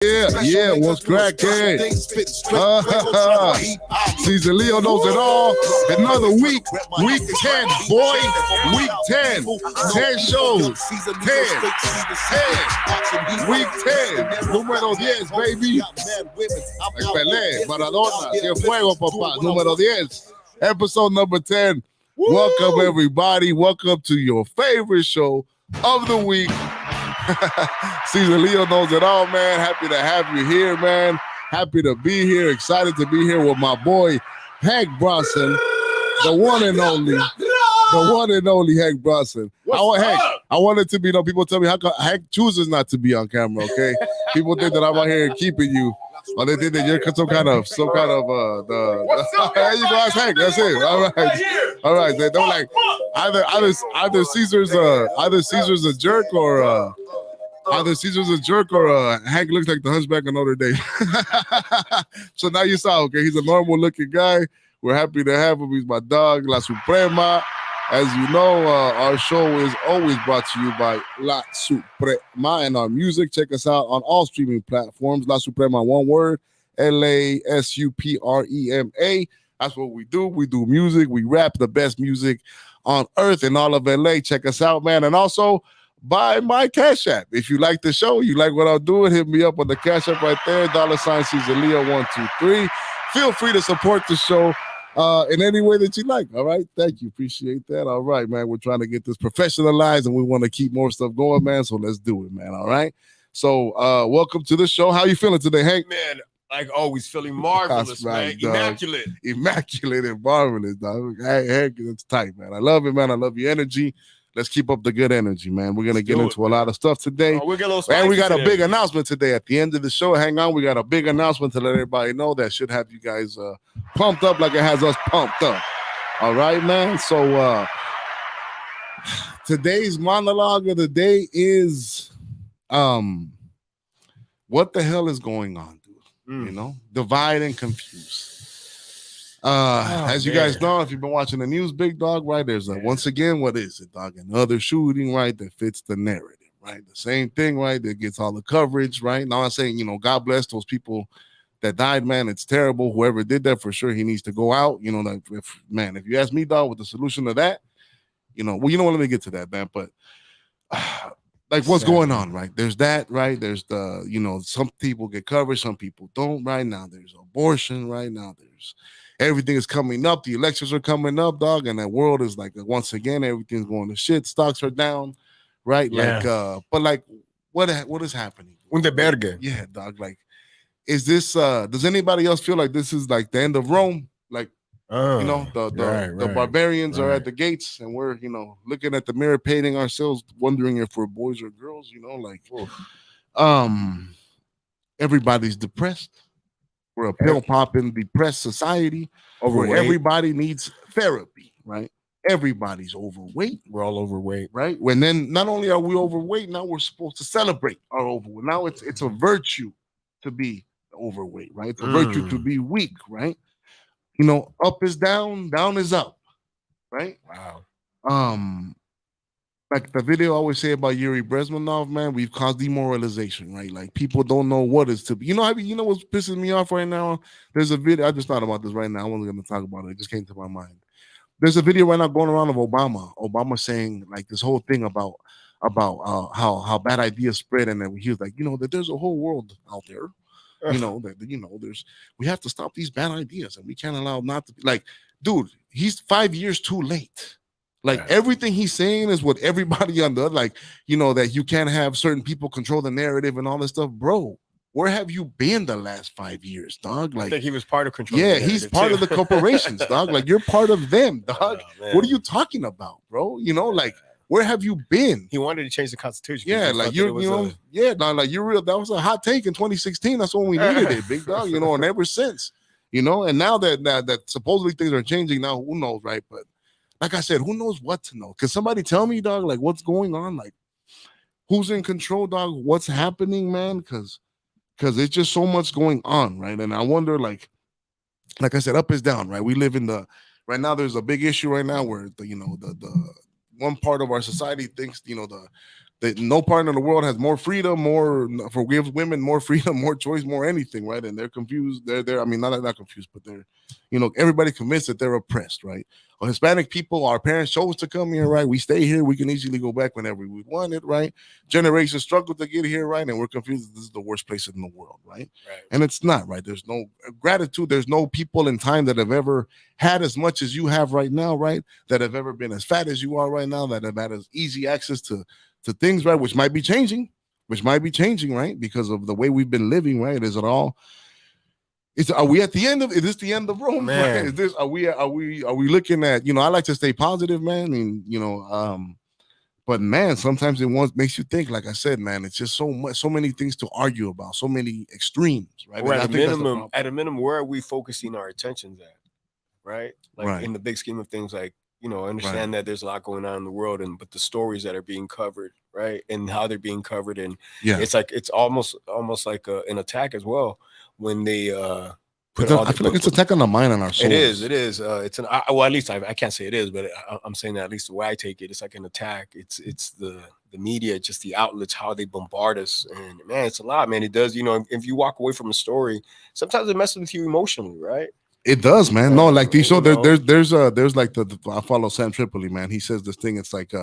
Yeah, what's cracking? Czaleo Knows It All. Another week 10, boy. Week 10. 10 shows. 10. Week 10. Número 10, baby. Pelé, Maradona, que fuego, papá. Número 10. Episode number 10. Woo! Welcome, everybody. Welcome to your favorite show of the week. Czaleo Knows It All, man. Happy to have you here, man. Happy to be here. Excited to be here with my boy, Hank Bronson, the one and only Hank Bronson. I wanted to be, people tell me how Hank chooses not to be on camera, okay? People think that I'm out here keeping you. Or they think that you're some kind of there you go, that's Hank. That's it. All right. They don't like either Caesar's a jerk or Hank looks like the Hunchback of Notre Dame. So now you saw, okay, he's a normal looking guy. We're happy to have him. He's my dog, La Suprema. As you know, our show is always brought to you by La Suprema and our music. Check us out on all streaming platforms. La Suprema, one word, LASUPREMA. That's what we do. We do music. We rap the best music on earth in all of LA. Check us out, man. And also, buy my Cash App. If you like the show, you like what I'm doing, hit me up on the Cash App right there, $Czaleo123. Feel free to support the show in any way that you like. All right. Thank you. Appreciate that. All right, man. We're trying to get this professionalized and we want to keep more stuff going, man. So let's do it, man. All right. So welcome to the show. How you feeling today, Hank? Man, like always, feeling marvelous, right, man. Immaculate. Immaculate and marvelous, dog. Hank, it's tight, man. I love it, man. I love your energy. Let's keep up the good energy, man. We're going to get into a lot of stuff today. We'll get a little and we got a big announcement today. At the end of the show, hang on. We got a big announcement to let everybody know that should have you guys pumped up like it has us pumped up. All right, man? So today's monologue of the day is what the hell is going on, dude? You know? Divide and confuse. As you guys know, if you've been watching the news, big dog, right? There's once again, what is it, dog? Another shooting, right? That fits the narrative, right? The same thing, right? That gets all the coverage, right? Now I'm saying, God bless those people that died, man. It's terrible. Whoever did that, for sure, he needs to go out. Like if you ask me, dog, what the solution to that, let me get to that, man. But like what's going on, right? There's that, right? There's the, some people get coverage, some people don't. Right now, there's abortion. Right now, there's everything is coming up. The elections are coming up, dog, and that world is like once again everything's going to shit. Stocks are down, right? Yeah. But what is happening? Unterberge. Yeah, dog. Like, is this? Does anybody else feel like this is like the end of Rome? Like, the barbarians are at the gates, and we're looking at the mirror, painting ourselves, wondering if we're boys or girls. Everybody's depressed. We're a pill-popping, depressed society where everybody needs therapy, right? Everybody's overweight. We're all overweight. Right? When then not only are we overweight, now we're supposed to celebrate our overweight. Now it's a virtue to be overweight, right? It's a virtue to be weak, right? Up is down, down is up, right? Wow. Like the video I always say about Yuri Brezmanov, man, we've caused demoralization, right? Like people don't know what is to be. What's pissing me off right now? There's a video. I just thought about this right now. I wasn't going to talk about it. It just came to my mind. There's a video right now going around of Obama. Obama saying like this whole thing about how bad ideas spread, and then he was like, that there's a whole world out there. We have to stop these bad ideas, and we can't allow not to be like, dude. He's 5 years too late. Like everything he's saying is what everybody on the that you can't have certain people control the narrative and all this stuff, bro. Where have you been the last 5 years, dog? Like, I think he was part of control. Yeah, he's part of the corporations, dog. Like you're part of them, dog. What are you talking about, bro? Like where have you been? He wanted to change the Constitution. Yeah, like you're real. That was a hot take in 2016. That's when we needed it, big dog. And ever since, and now that supposedly things are changing now, who knows, right? But like I said, who knows what to know? Can somebody tell me, dog, like what's going on? Like who's in control, dog? What's happening, man? Because it's just so much going on, right? And I wonder, like I said, up is down, right? We live in right now there's a big issue right now where the one part of our society thinks, that no part in the world has more freedom, gives women more freedom, more choice, more anything, right? And they're confused. They're I mean, not confused, but they're, everybody convinced that they're oppressed, right? Well, Hispanic people, our parents chose to come here, right? We stay here. We can easily go back whenever we want it, right? Generations struggled to get here, right? And we're confused that this is the worst place in the world, right? And it's not, right? There's no gratitude. There's no people in time that have ever had as much as you have right now, right? That have ever been as fat as you are right now, that have had as easy access to things, right? Which might be changing, right? Because of the way we've been living, right? Is it all? Are we at the end of? Is this the end of Rome? Man. Right? Is this? Are we looking at? I like to stay positive, man. I mean, but man, sometimes it makes you think. Like I said, man, it's just so many things to argue about, so many extremes, right? Or at a minimum, where are we focusing our attentions at? Right, like in the big scheme of things, like understand that there's a lot going on in the world, but the stories that are being covered, right, and how they're being covered, and it's almost like an attack as well when they I feel like it's an attack on the mind and our souls. It is. It's well, at least I can't say it is, but I'm saying that at least the way I take it, it's like an attack. It's the media, just the outlets, how they bombard us, and man, it's a lot, man. It does, if you walk away from a story, sometimes it messes with you emotionally, right? It does, man. No, like these. So there's like I follow Sam Tripoli, man. He says this thing. It's like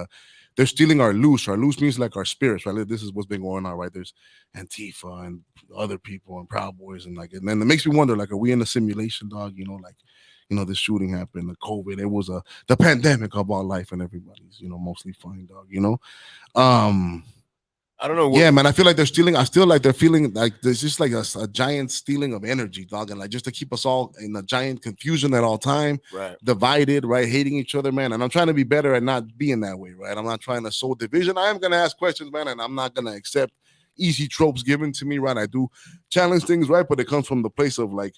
they're stealing our loose. Our loose means like our spirits, right? This is what's been going on, right? There's Antifa and other people and Proud Boys and then it makes me wonder, like, are we in a simulation, dog? This shooting happened, the COVID. It was the pandemic of our life, and everybody's mostly fine, dog. I don't know. Yeah, man. I feel like they're stealing. I feel like they're feeling like there's just like a giant stealing of energy, dog, and like just to keep us all in a giant confusion at all time, right? Divided, right? Hating each other, man. And I'm trying to be better at not being that way, right? I'm not trying to sow division. I am gonna ask questions, man, and I'm not gonna accept easy tropes given to me, right? I do challenge things, right? But it comes from the place of like,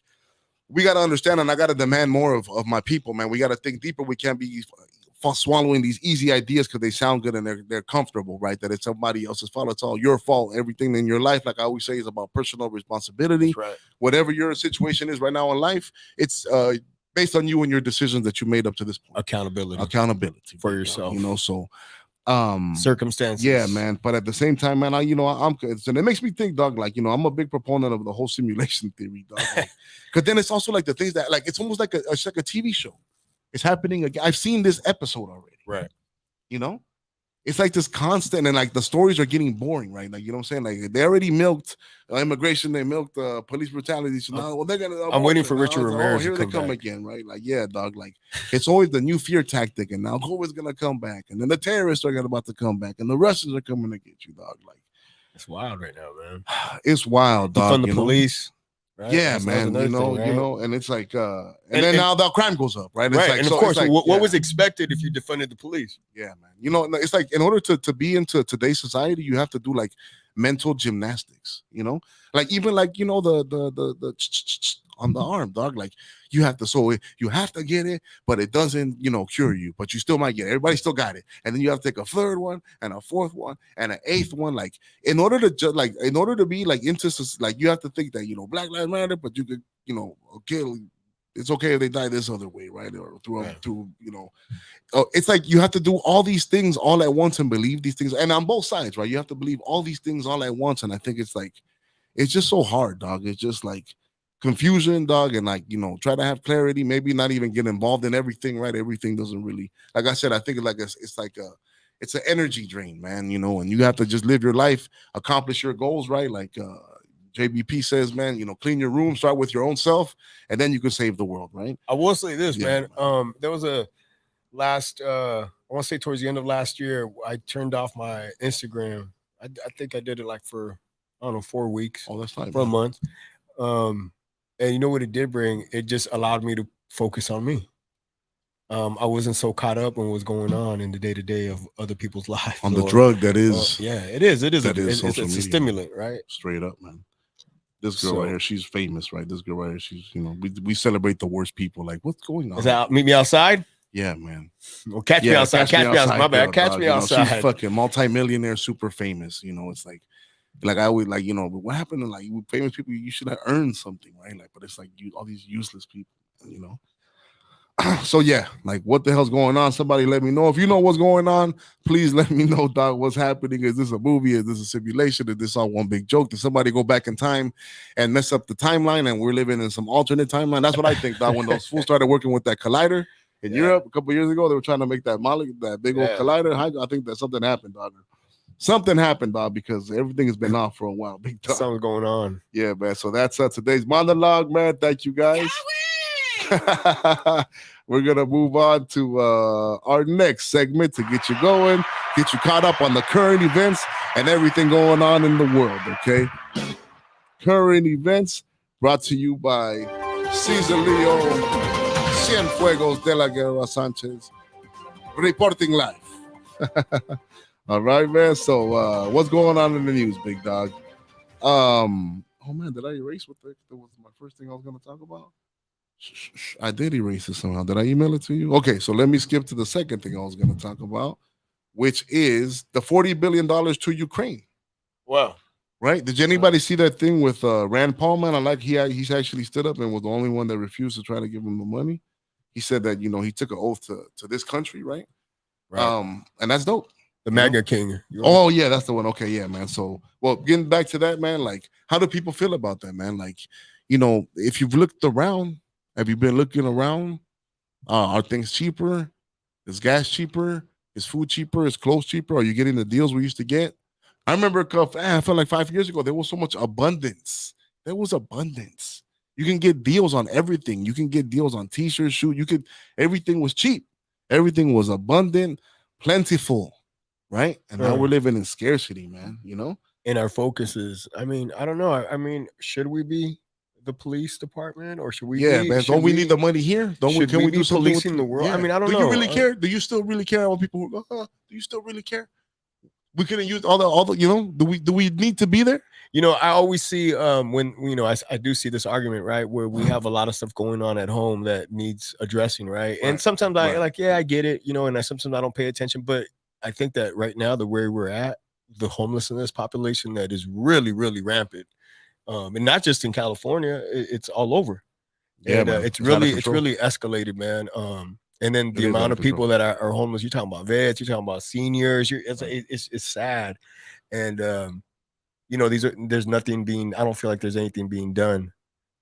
we gotta understand, and I gotta demand more of my people, man. We gotta think deeper. We can't be swallowing these easy ideas because they sound good and they're comfortable, right? That it's somebody else's fault. It's all your fault. Everything in your life, like I always say, is about personal responsibility. Right. Whatever your situation is right now in life, it's based on you and your decisions that you made up to this point. Accountability for yourself. So circumstances. Yeah, man. But at the same time, man, I'm and it makes me think, dog, like, I'm a big proponent of the whole simulation theory, dog. Because then it's also like the things that, like, it's almost like it's like a TV show. It's happening again. I've seen this episode already. Right. It's like this constant, and like the stories are getting boring, right? Like, I'm saying? Like, they already milked immigration, they milked police brutality. So now, they're gonna. I'm waiting for Richard Ramirez. Here they come again, right? Like, yeah, dog. Like, it's always the new fear tactic, and now COVID's gonna come back, and then the terrorists are about to come back, and the Russians are coming to get you, dog. Like, it's wild right now, man. It's wild, dog. Defund the police. Right? Yeah, man. And it's like, and then now the crime goes up, right? It's right. Like, and of course, like, what was expected if you defunded the police? Yeah, man. It's like, in order to be into today's society, you have to do like mental gymnastics. Like, even like the on the arm, dog. Like, you have to get it, but it doesn't cure you, but you still might get it. Everybody still got it, and then you have to take a third one and a fourth one and an eighth one. Like, in order to be like into, like, you have to think that Black Lives Matter, but you could kill. It's okay if they die this other way, right? Or through it's like you have to do all these things all at once and believe these things, and on both sides, right? You have to believe all these things all at once, and I think it's like, it's just so hard, dog. It's just like confusion, dog, and like, try to have clarity, maybe not even get involved in everything, right? Everything doesn't really, like I said, I think it's like it's an energy drain, man, and you have to just live your life, accomplish your goals, right? Like JBP says, man, clean your room, start with your own self, and then you can save the world, right? I will say this, man. There was a last I want to say towards the end of last year, I turned off my Instagram. I think I did it like for, I don't know, 4 weeks. Oh, that's fine. For a month. And you know what it did bring? It just allowed me to focus on me. I wasn't so caught up on what was going on in the day-to-day of other people's lives. On the drug that is. Yeah, it is. It is. It's a stimulant, right? Straight up, man. This girl right here, she's famous, right? This girl right here, she's, we celebrate the worst people. Like, what's going on? Is that meet me outside? Yeah, man. Well, catch me outside. Catch me outside. My bad. Catch me outside. She's fucking multimillionaire, super famous. It's like I always like, but what happened to like famous people? You should have earned something, right? Like, but it's like all these useless people, So yeah, like what the hell's going on? Somebody let me know. If you know what's going on, please let me know, dog. What's happening? Is this a movie? Is this a simulation? Is this all one big joke? Did somebody go back in time and mess up the timeline and we're living in some alternate timeline? That's what I think, dog. When those fools started working with that collider in Europe a couple years ago, they were trying to make that that big old collider. I think that something happened, dog. Something happened, dog, because everything has been off for a while. Big dog. Something's going on. Yeah, man. So that's today's monologue, man. Thank you, guys. We're gonna move on to our next segment to get you going, get you caught up on the current events and everything going on in the world. Okay, current events brought to you by Cesar Leo Cienfuegos de la Guerra Sanchez, reporting live. All right, man. So what's going on in the news, big dog? Oh man, did I erase what that was my first thing I was gonna talk about? I did erase it somehow. Did I email it to you? Okay, so let me skip to the second thing I was going to talk about, which is the $40 billion to Ukraine. Wow. Right? Did anybody see that thing with Rand Paul, man? I like he's actually stood up and was the only one that refused to try to give him the money. He said that, he took an oath to this country, right? And that's dope. The MAGA king. Oh, yeah, that's the one. Okay, yeah, man. So, well, getting back to that, man, like, how do people feel about that, man? Like, if you've looked around, have you been looking around? Are things cheaper? Is gas cheaper? Is food cheaper? Is clothes cheaper? Are you getting the deals we used to get? I remember, I felt like 5 years ago, there was so much abundance. There was abundance. You can get deals on everything. You can get deals on t-shirts, everything was cheap. Everything was abundant, plentiful, right? And now we're living in scarcity, man, And our focus is, I don't know. Should we be the police department, or should we? Yeah, man. Don't we need the money here? Can we do something policing the world? Yeah. I don't know. Do you really care? Do you still really care about people who go? Do you still really care? We couldn't use all the. Do we need to be there? I always see when I do see this argument, right, where we have a lot of stuff going on at home that needs addressing, right? And sometimes I get it, and sometimes I don't pay attention, but I think that right now, the way we're at, the homelessness population that is really, really rampant. And not just in California, it's all over. Yeah, and it's really escalated, man. And then the amount of people that are homeless. You're talking about vets, you're talking about seniors. It's sad, and there's nothing being. I don't feel like there's anything being done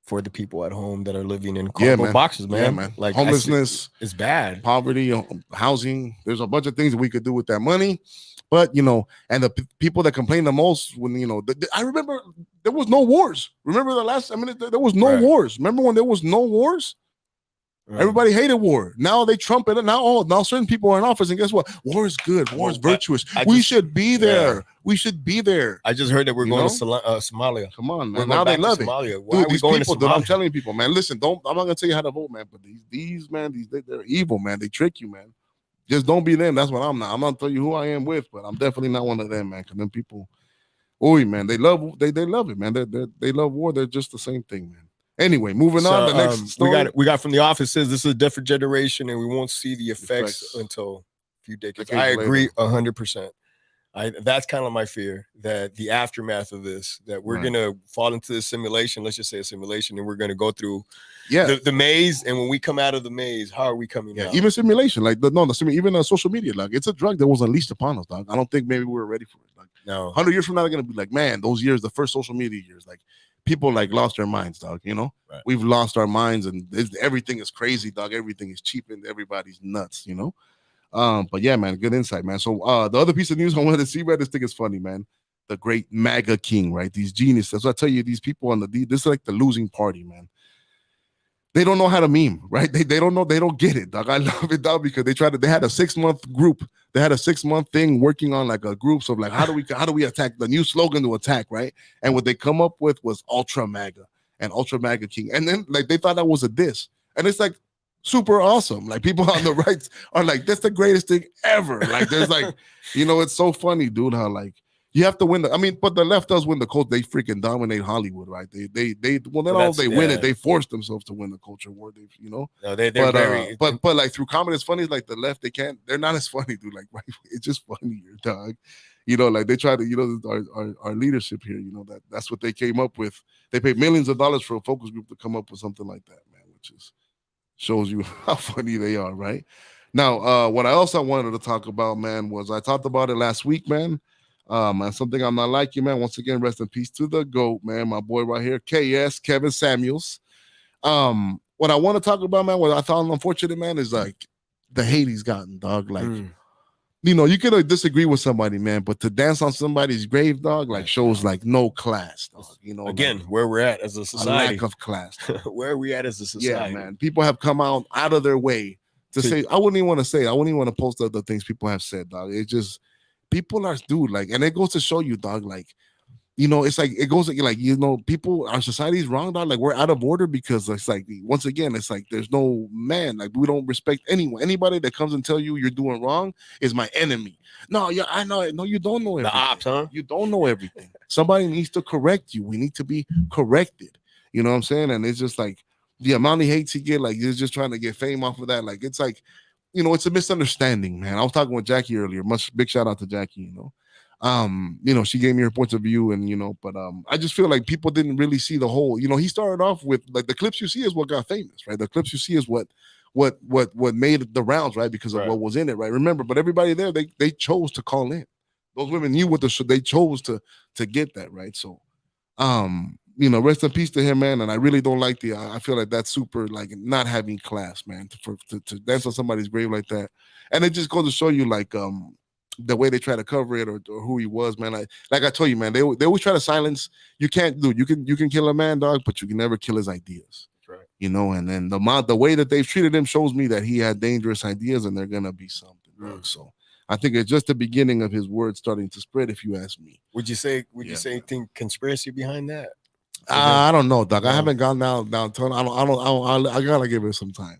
for the people at home that are living in cardboard boxes, man. Yeah, man. Like homelessness is bad. Poverty, housing. There's a bunch of things that we could do with that money. But, and the people that complain the most when, I remember there was no wars. Remember the last, there was no wars. Remember when there was no wars? Right. Everybody hated war. Now they trump it. Now certain people are in office, and guess what? War is good. War is virtuous. We should be there. Yeah. We should be there. I just heard that we're going to Somalia. Come on, man. Now they love it. Why are we going to Somalia? I'm telling people, man, listen, I'm not going to tell you how to vote, man, but these they're evil, man. They trick you, man. Just don't be them. That's what I'm not. I'm not telling you who I am with, but I'm definitely not one of them, man. Because them people, man, they love it, man. They love war. They're just the same thing, man. Anyway, moving on. The next story. We got from the office says this is a different generation, and we won't see the effects until a few decades. I agree 100%. That's kind of my fear, that the aftermath of this, that we're gonna fall into this simulation. Let's just say a simulation, and we're gonna go through the maze. And when we come out of the maze, how are we coming out? Even simulation, even social media, like it's a drug that was unleashed upon us, dog. I don't think maybe we were ready for it. Like, no, 100 years from now, they're gonna be like, man, those years, the first social media years, like people like lost their minds, dog. We've lost our minds, and everything is crazy, dog. Everything is cheap, and everybody's nuts, But yeah, man, good insight, man. So the other piece of news I wanted to see, man, this thing is funny, man. The great MAGA king, right? These geniuses. So I tell you, these people this is like the losing party, man. They don't know how to meme, right? They don't know, they don't get it, dog. I love it, dog, because they had a 6-month group. They had a 6-month thing working on like a group of like, how do we attack the new slogan to attack, right? And what they come up with was Ultra MAGA and Ultra MAGA King. And then like they thought that was a diss. And it's like super awesome. Like people on the right are like, that's the greatest thing ever. Like there's like, it's so funny, dude, how like you have to win but the left does win the culture. They freaking dominate Hollywood, right? They win it. They force themselves to win the culture war. No, they're very but like through comedy, it's funny. Like the left, they're not as funny, dude. Like, right, it's just funnier, dog. Like they try to, our leadership here, that's what they came up with. They paid millions of dollars for a focus group to come up with something like that, man, which is Shows you how funny they are, right? Now, what I also wanted to talk about, man, was I talked about it last week, man. And something I'm not like you, man. Once again, rest in peace to the GOAT, man, my boy right here, KS, Kevin Samuels. What I want to talk about, man, what I thought unfortunate, man, is like the hate he's gotten, dog. Like, you can disagree with somebody, man, but to dance on somebody's grave, dog, like shows like no class, dog. Again, like, where we're at as a society, a lack of class. Where are we at as a society? Yeah, man. People have come out of their way to say. I wouldn't even want to post the things people have said, dog. It's just people are, dude, like, and it goes to show you, dog, like. It's like it goes like people, our society is wrong, dog. Like we're out of order because it's like once again, it's like there's no man. Like we don't respect anyone. Anybody that comes and tell you you're doing wrong is my enemy. No, yeah, I know it. No, you don't know everything. The ops, huh? You don't know everything. Somebody needs to correct you. We need to be corrected. You know what I'm saying? And it's just like the amount of hates he get, like he's just trying to get fame off of that. Like it's like, it's a misunderstanding, man. I was talking with Jackie earlier. Big shout out to Jackie, she gave me her points of view, and but I just feel like people didn't really see the whole. He started off with like the clips you see is what got famous, right? The clips you see is what made the rounds, right? Because of what was in it, right? Remember, but everybody there, they chose to call in. Those women knew what they chose to get that, right? So rest in peace to him, man. And I really don't like I feel like that's super like not having class, man, to dance on somebody's grave like that. And it just goes to show you like the way they try to cover it or who he was, man. Like I told you, man, they always try to silence. You can't do. You can kill a man, dog, but you can never kill his ideas. That's right. And then the way that they've treated him shows me that he had dangerous ideas and they're gonna be something. Dog. So I think it's just the beginning of his words starting to spread, if you ask me. Would you say think conspiracy behind that? I don't know, dog. I haven't gone down. I gotta give it some time.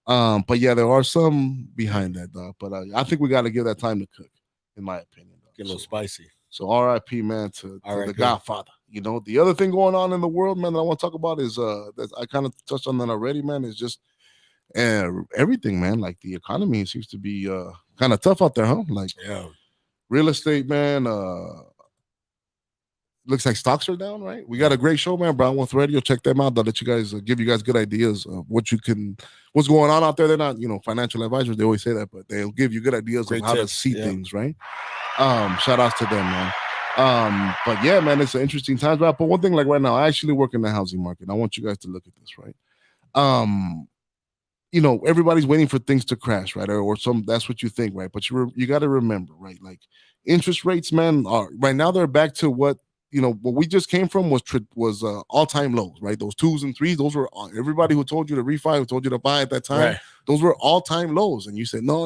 But yeah, there are some behind that, dog. But I think we got to give that time to cook, in my opinion. Dog. Get a little spicy. So R.I.P. man to the Godfather. The other thing going on in the world, man, that I want to talk about is that I kind of touched on that already, man. Is just everything, man. Like the economy seems to be kind of tough out there, huh? Like real estate, man. Looks like stocks are down, right? We got a great show, man. Brown Wealth Radio. Check them out. They'll let you guys give you guys good ideas of what's going on out there. They're not, financial advisors. They always say that, but they'll give you good ideas of how to see things, right? Shout outs to them, man. But yeah, man, it's an interesting time. But one thing, like right now, I actually work in the housing market. I want you guys to look at this, right? Everybody's waiting for things to crash, right? Or that's what you think, right? But you got to remember, right? Like interest rates, man, are right now they're back to what we just came from was all-time lows, right? Those 2s and 3s, those were everybody who told you to refi, who told you to buy at that time, right. Those were all-time lows. And you said, no.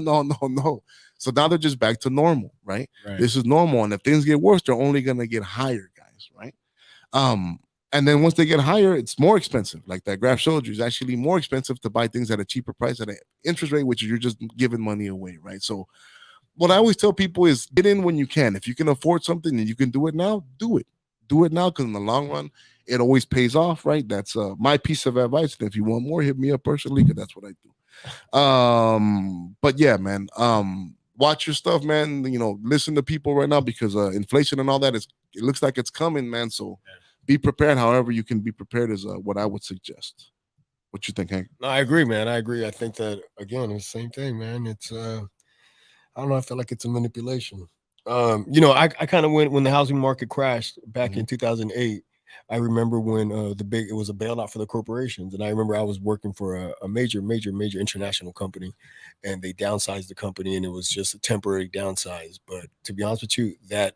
So now they're just back to normal, right? This is normal. And if things get worse, they're only going to get higher, guys, right? And then once they get higher, it's more expensive. Like that graph showed you, it's actually more expensive to buy things at a cheaper price at an interest rate, which you're just giving money away, right? So what I always tell people is get in when you can. If you can afford something and you can do it now, do it. Do it now, because in the long run, it always pays off, right? That's my piece of advice. And if you want more, hit me up personally, because that's what I do. But yeah, man, watch your stuff, man. Listen to people right now, because inflation and all that it looks like it's coming, man. So be prepared. However you can be prepared is what I would suggest. What you think, Hank? No, I agree, man. I agree. I think that again, it's the same thing, man. It's I don't know. I feel like it's a manipulation. I kind of went when the housing market crashed back in 2008. I remember when it was a bailout for the corporations, and I remember I was working for a major international company, and they downsized the company, and it was just a temporary downsize. But to be honest with you, that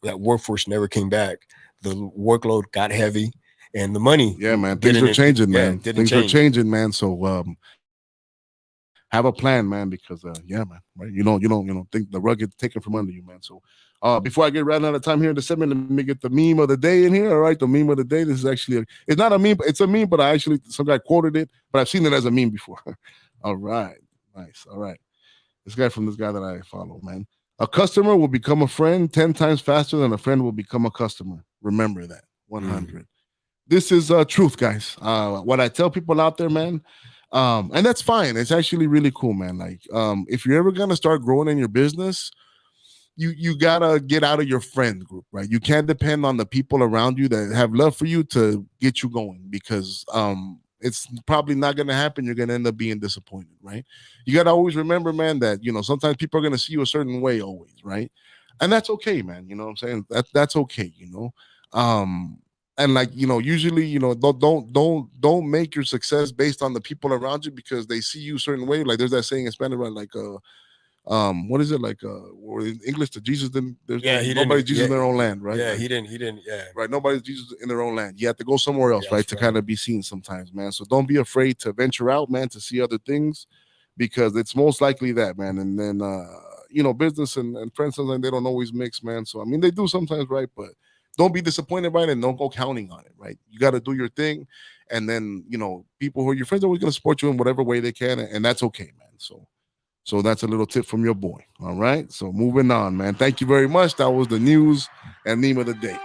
workforce never came back. The workload got heavy, and the money. Yeah, man, things are changing, man. Things are changing, man. So have a plan, man, because man, right? You don't think the rug gets taken from under you, man. So before I get right out of time here in the segment, let me get the meme of the day in here. All right, the meme of the day. This is actually it's not a meme, it's a meme, but some guy quoted it, but I've seen it as a meme before. All right, nice. All right, this guy that I follow, man. A customer will become a friend 10 times faster than a friend will become a customer. Remember that. 100. This is truth, guys. What I tell people out there, man. And that's fine. It's actually really cool, man. Like, if you're ever gonna start growing in your business, you gotta get out of your friend group, right? You can't depend on the people around you that have love for you to get you going, because it's probably not going to happen. You're going to end up being disappointed, right? You got to always remember, man, that, sometimes people are going to see you a certain way always, right? And that's okay, man. You know what I'm saying? That's okay, and like, usually, don't make your success based on the people around you because they see you a certain way. Like there's that saying in Spanish, right? Like, what is it like? Or in English, the Jesus didn't. Nobody's Jesus in their own land, right? Yeah, like, he didn't. Yeah, right. Nobody's Jesus in their own land. You have to go somewhere else, right, to kind of be seen sometimes, man. So don't be afraid to venture out, man, to see other things, because it's most likely that, man. And then, business and friends sometimes they don't always mix, man. So I mean, they do sometimes, right? But don't be disappointed by it, and don't go counting on it, right? You got to do your thing, and then people who are your friends are always going to support you in whatever way they can, and that's okay, man. So that's a little tip from your boy. All right. So moving on, man. Thank you very much. That was the news and meme of the day.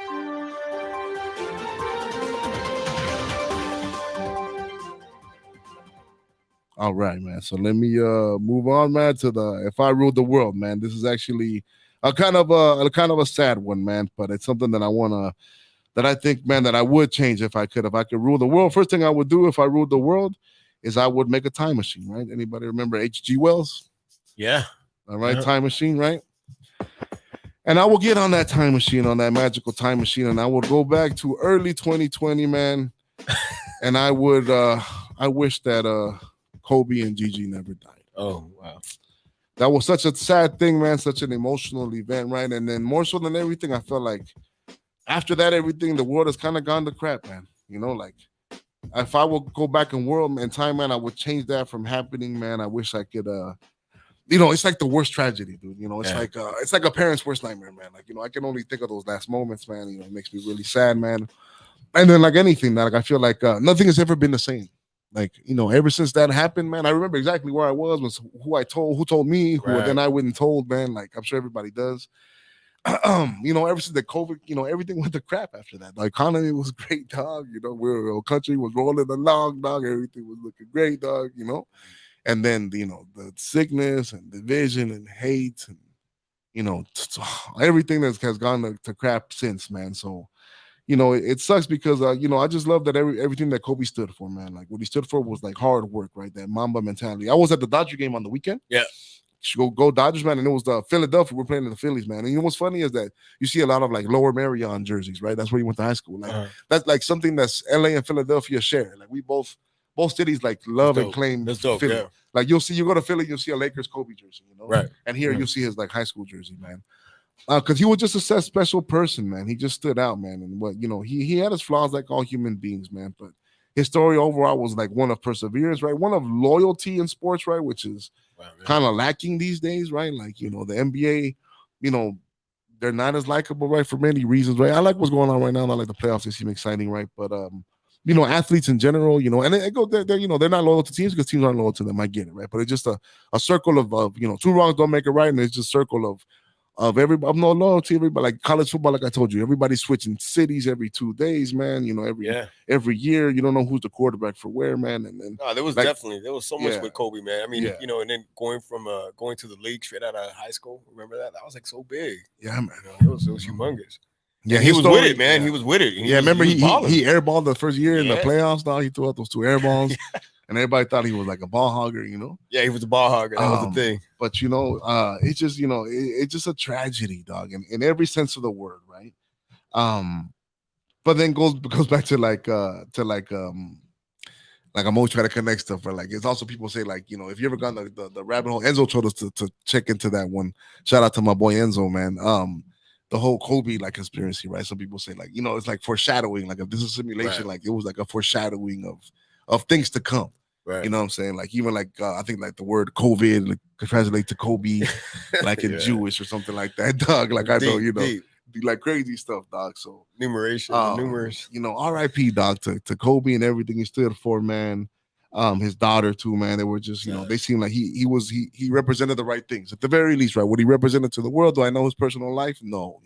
All right, man. So let me move on, man, to the If I Ruled the World, man. This is actually a kind of a sad one, man. But it's something that I think, man, that I would change if I could. If I could rule the world, first thing I would do if I ruled the world is I would make a time machine, right? Anybody remember H.G. Wells? Yeah. All right, time machine, right? And I will get on that time machine, on that magical time machine, and I would go back to early 2020, man. And I wish that Kobe and Gigi never died. Oh, wow. That was such a sad thing, man, such an emotional event, right? And then more so than everything, I felt like after that, everything, the world has kind of gone to crap, man. Like if I would go back in world and time, man, I would change that from happening, man. I wish I could, it's like the worst tragedy, dude. It's like a parent's worst nightmare, man. Like, I can only think of those last moments, man. It makes me really sad, man. And then like anything, like I feel like nothing has ever been the same. Like, ever since that happened, man, I remember exactly where I was who told me, who then I wouldn't told, man. Like I'm sure everybody does. Ever since the COVID, everything went to crap after that. The economy was great, dog. Our country was rolling along, dog. Everything was looking great, dog. And then the sickness and division and hate and everything that has gone to crap since, man. So it sucks because I just love that everything that Kobe stood for, man. Like what he stood for was like hard work, right? That Mamba mentality. I was at the Dodger game on the weekend. Yeah. Go Dodgers, man. And it was the Philadelphia. We're playing in the Phillies, man. And what's funny is that you see a lot of like Lower Merion jerseys, right? That's where you went to high school. Like that's like something that's LA and Philadelphia share. Like we both cities like love and claim Philly. Yeah. Like you go to Philly, you'll see a Lakers Kobe jersey, right? And here you'll see his like high school jersey, man. Because he was just a special person, man. He just stood out, man. And what he had his flaws like all human beings, man. But his story overall was like one of perseverance, right? One of loyalty in sports, right? Which is kind of lacking these days, right? Like, the NBA, they're not as likable, right? For many reasons, right? I like what's going on right now. I like the playoffs. They seem exciting, right? But, athletes in general, and they're not loyal to teams because teams aren't loyal to them. I get it, right? But it's just a circle of two wrongs don't make a right. And it's just a circle of everybody, no loyalty, everybody. Like college football, like I told you, everybody's switching cities every 2 days, man. Every year, you don't know who's the quarterback for where, man. And then there was so much with Kobe, man. I mean, and then going to the league straight out of high school. Remember that? That was like so big. Yeah, man. It was humongous. Yeah, he was with it, man. He was with it. Remember he airballed the first year in the playoffs. Now he threw out those 2 airballs. And everybody thought he was like a ball hogger, Yeah, he was a ball hogger. That was the thing. But it's just it's just a tragedy, dog, in every sense of the word, right? But then goes back to like I'm always trying to connect stuff, but like it's also people say like if you ever gone the rabbit hole, Enzo told us to check into that one. Shout out to my boy Enzo, man. The whole Kobe like conspiracy, right? Some people say like it's like foreshadowing, like if this is a simulation, like it was like a foreshadowing of things to come. Right. You know what I'm saying? Like even like I think like the word COVID like, could translate to Kobe, like in Jewish or something like that, dog. Like I know, deep. Like crazy stuff, dog. So numerous. R.I.P. dog to Kobe and everything he stood for, man. His daughter too, man. They were just, they seemed like he represented the right things at the very least, right? What he represented to the world. Do I know his personal life? No,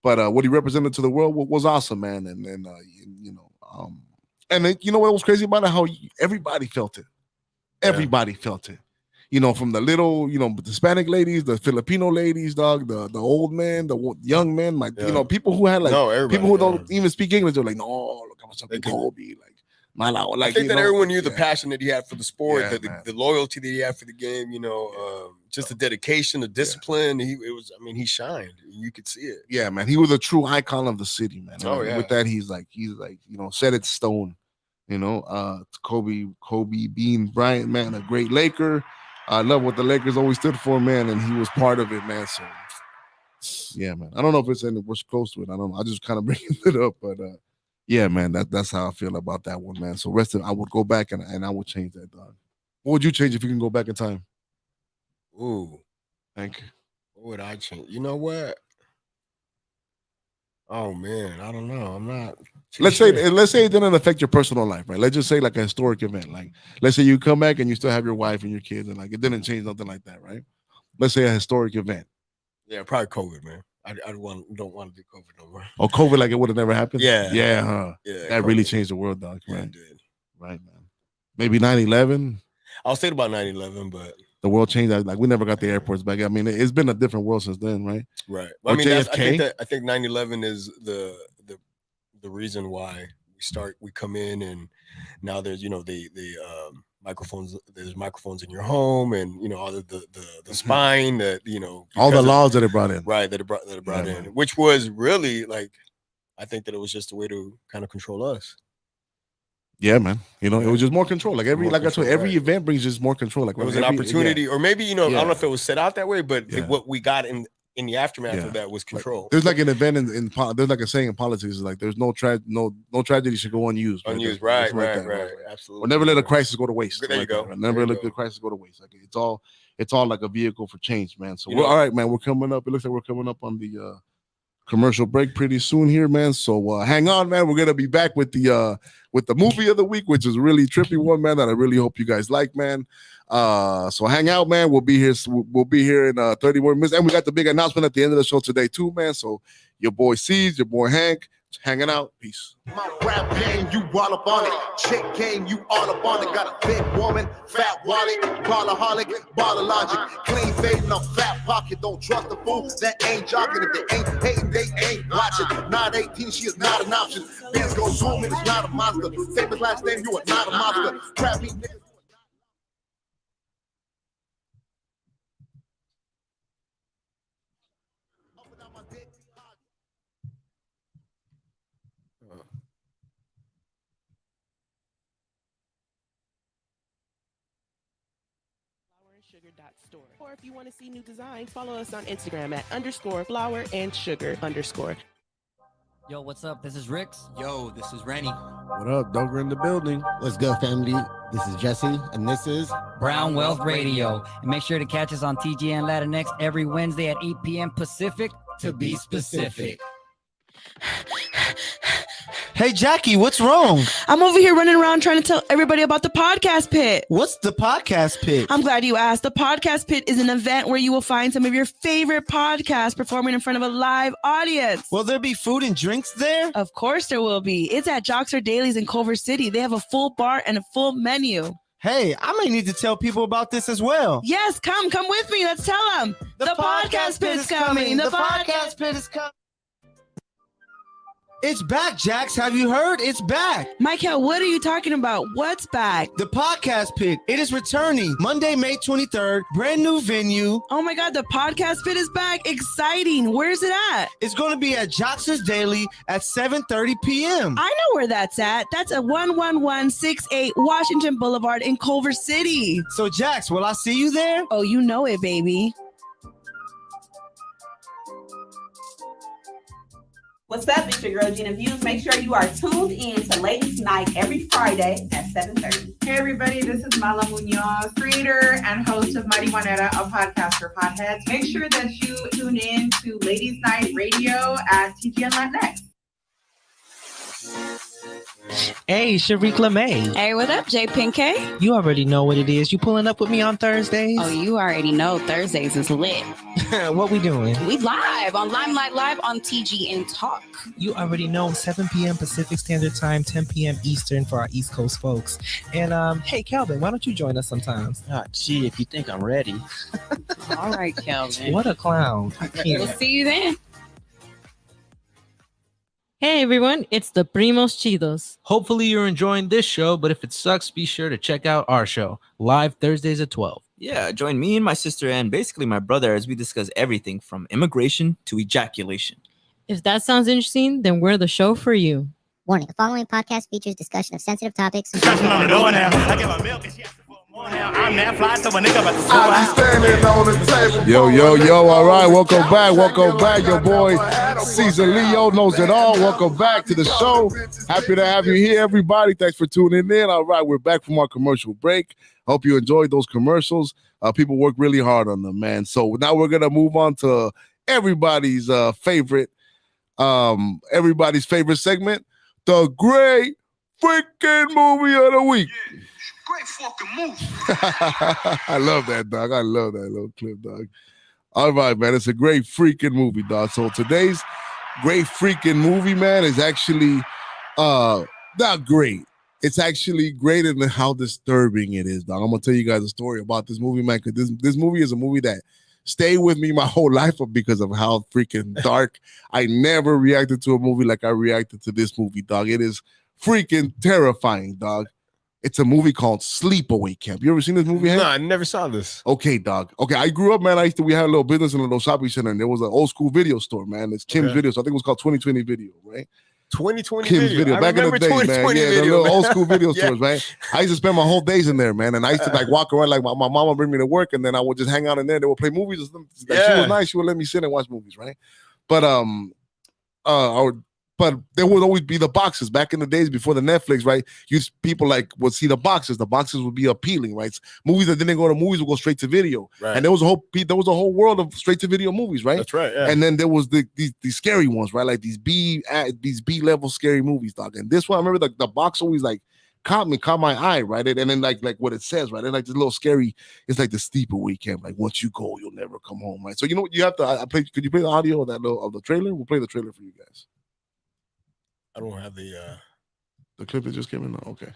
but what he represented to the world was awesome, man. And then and then, what was crazy about it? How everybody felt it. Everybody felt it. From the little, the Hispanic ladies, the Filipino ladies, dog, the old man, the young men, people who had like people who don't even speak English. They're like, no, look how much Kobe. Like I think that everyone knew the passion that he had for the sport, the loyalty that he had for the game. Just the dedication, the discipline. He shined. You could see it. Yeah, man. He was a true icon of the city, man. And with that, he's like, set in stone. Kobe Bean Bryant, man, a great Laker. I love what the Lakers always stood for, man, and he was part of it, man. So, yeah, man. I don't know if it's anywhere close to it. I don't know. I just kind of bringing it up, but yeah, man. That's how I feel about that one, man. So, I would go back and I would change that, dog. What would you change if you can go back in time? Ooh, thank you. What would I change? You know what? Oh man, I don't know. I'm not. Let's say it didn't affect your personal life, right? Let's just say like a historic event. Like, let's say you come back and you still have your wife and your kids, and like it didn't change nothing like that, right? Let's say a historic event. Yeah, probably COVID, man. I don't want to do COVID no more. Oh, COVID, like it would have never happened. Yeah, yeah. That COVID really changed the world, dog. Yeah, Right, it did. Right, man. Maybe 9/11. I was thinking about 9/11, but the world changed. Like we never got the airports back. I mean, it's been a different world since then, right? Right. I mean, I think 9/11 is the reason why we come in, and now there's the microphones. There's microphones in your home, and all the spine that all the laws that it brought in, right? That it brought in, which was really like, I think that it was just a way to kind of control us. Yeah, man. It was just more control. Like every event brings just more control. Like it was an opportunity, or maybe I don't know if it was set out that way, but what we got in the aftermath of that was control. There's like an event in there's like a saying in politics is like there's no tragedy should go unused. Unused, right, absolutely. Or never let a crisis go to waste. There you go. Never let the crisis go to waste. Like it's all like a vehicle for change, man. So all right, man. We're coming up. It looks like we're coming up on the commercial break pretty soon here, man. So hang on, man. We're gonna be back with the movie of the week, which is a really trippy one, man, that I really hope you guys like, man. So hang out, man. We'll be here in 30 more minutes, and we got the big announcement at the end of the show today too, man. So your boy C's, your boy Hank, hanging out. Peace. My rap game, you all up on it. Chick game, you all up on it. Got a thick woman, fat wallet, ballaholic, baller logic, clean fade, no fat pocket. Don't trust the fool that ain't jocking. If they ain't hating, they ain't watching. Not 18, she is not an option. Biz goes booming, it's not a monster. Famous last name, you are not a monster. Crappy niggas. Store. Or if you want to see new designs, follow us on Instagram at _flower_and_sugar_. Yo, what's up? This is Rix. Yo, this is Rennie. What up? Doger in the building. What's good, family? This is Jesse, and this is Brown Wealth Radio. And make sure to catch us on TGN Latinx every Wednesday at 8 p.m. Pacific, to be specific. Hey, Jackie, what's wrong? I'm over here running around trying to tell everybody about the Podcast Pit. What's the Podcast Pit? I'm glad you asked. The Podcast Pit is an event where you will find some of your favorite podcasts performing in front of a live audience. Will there be food and drinks there? Of course there will be. It's at Joxer Dailies in Culver City. They have a full bar and a full menu. Hey, I may need to tell people about this as well. Yes, come with me. Let's tell them. The Podcast Pit is coming. The Podcast Pit is coming. It's back, Jax. Have you heard? It's back. Michael, what are you talking about? What's back? The Podcast Pit. It is returning Monday, May 23rd. Brand new venue. Oh my God, the Podcast Pit is back. Exciting. Where's it at? It's going to be at Joxer's Daily at 7:30 p.m. I know where that's at. That's at 11168 Washington Boulevard in Culver City. So, Jax, will I see you there? Oh, you know it, baby. What's up? It's your girl Gina Views. Make sure you are tuned in to Ladies Night every Friday at 7:30. Hey everybody, this is Mala Munoz, creator and host of Mighty Juanera, a podcast for potheads. Make sure that you tune in to Ladies Night Radio at TGN Latinx. Hey, Shariq LeMay. Hey, what up, Jay Pinkay? You already know what it is. You pulling up with me on Thursdays? Oh, you already know Thursdays is lit. What we doing? We live on Limelight Live on TGN Talk. You already know 7 p.m. Pacific Standard Time, 10 p.m. Eastern for our East Coast folks. And hey, Calvin, why don't you join us sometimes? Gee, if you think I'm ready. All right, Calvin. What a clown. I can't. We'll see you then. Hey everyone, it's the Primos Chidos. Hopefully you're enjoying this show, but if it sucks, be sure to check out our show, live Thursdays at 12. Yeah, join me and my sister and basically my brother as we discuss everything from immigration to ejaculation. If that sounds interesting, then we're the show for you. Warning, the following podcast features discussion of sensitive topics. Yo, all right, welcome back, your boy Czaleo Knows It All. Welcome back to the show. Happy to have you here, everybody. Thanks for tuning in. All right, we're back from our commercial break. Hope you enjoyed those commercials. People work really hard on them, man. So now we're gonna move on to everybody's favorite segment, the great freaking movie of the week. Great fucking movie. I love that, dog. I love that little clip, dog. All right, man. It's a great freaking movie, dog. So today's great freaking movie, man, is actually not great. It's actually great in how disturbing it is, dog. I'm gonna tell you guys a story about this movie, man, because this movie is a movie that stayed with me my whole life because of how freaking dark. I never reacted to a movie like I reacted to this movie, dog. It is freaking terrifying, dog. It's a movie called Sleepaway Camp. You ever seen this movie, Hank? No, I never saw this. Okay, dog. Okay, I grew up, man. We had a little business in a little shopping center, and there was an old school video store, man. It's Kim's Video. So I think it was called 2020 Video, right? 2020 Kim's Video. Back in the day, man. Yeah, the little old school video Yeah. stores, man. I used to spend my whole days in there, man. And I used to like walk around, like my mom would bring me to work, and then I would just hang out in there. They would play movies. Like, she was nice. She would let me sit and watch movies, right? But but there would always be the boxes back in the days before the Netflix, right? People like would see the boxes. The boxes would be appealing, right? Movies that didn't go to movies would go straight to video, Right. and there was a whole world of straight to video movies, right? That's right. Yeah. And then there was these scary ones, right? Like these B level scary movies, dog. And this one, I remember the box always like caught my eye, right? And then like what it says, right? And like this little scary, it's like the Sleepaway Camp. Like once you go, you'll never come home, right? So you know what you have to could you play the audio of the trailer? We'll play the trailer for you guys. I don't have the clip that just came in. No? Okay.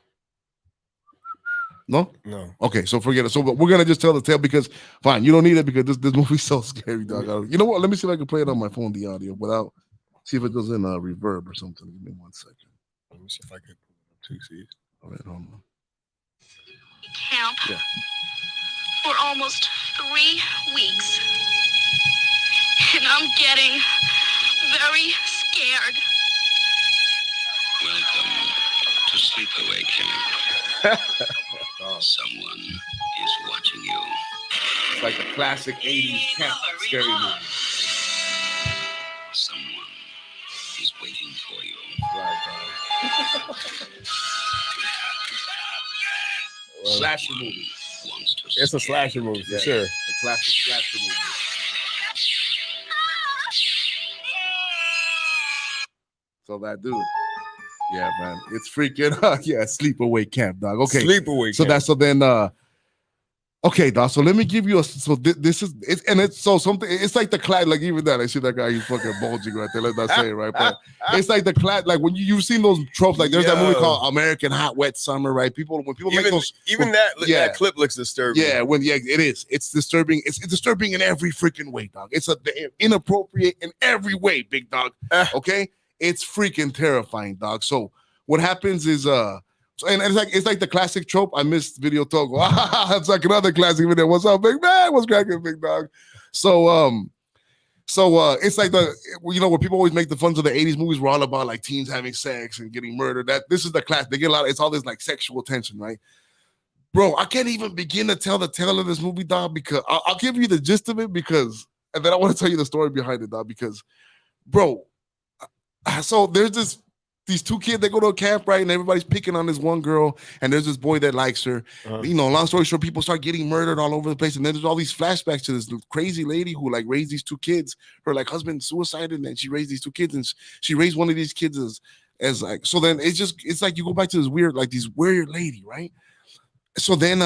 No? No. Okay, so forget it. So we're gonna just tell the tale because fine, you don't need it because this movie's so scary, dog. You know what? Let me see if I can play it on my phone, the audio, without see if it does in reverb or something. Give me 1 second. Let me see if I can see. All right, hold on. Camp for almost 3 weeks. And I'm getting very scared. Welcome to Sleepaway Camp. Someone is watching you. It's like the classic 80s camp scary movie. Someone is waiting for you. Slasher movie. It's a slasher movie for sure. The classic slasher movie. So that dude. Yeah, man. It's freaking Sleepaway Camp, dog. Okay. Sleepaway So Camp. Okay, dog. So let me give you this is it's something. It's like the class. Like even that, I see that guy. He's fucking bulging right there. Let's not say it right, but it's like the class. Like when you've seen those tropes. Like there's that movie called American Hot Wet Summer, right? When people make those, that clip looks disturbing. Yeah, it is. It's disturbing. It's disturbing in every freaking way, dog. It's inappropriate in every way, big dog. Okay, it's freaking terrifying, dog. So what happens is and it's like the classic trope. I missed video talk. It's like another classic video. What's up, big man? What's cracking, big dog? So it's like where people always make the fun of the 80s movies were all about like teens having sex and getting murdered. This is the class. They get a lot. It's all this like sexual tension, right? Bro, I can't even begin to tell the tale of this movie, dog, because I'll give you the gist of it and then I want to tell you the story behind it, dog, because, bro, so there's these two kids that go to a camp, right? And everybody's picking on this one girl, and there's this boy that likes her. Long story short, people start getting murdered all over the place. And then there's all these flashbacks to this crazy lady who like raised these two kids. Her like husband suicided, and she raised these two kids, and she raised one of these kids as like, so then it's like you go back to this weird lady, right? So then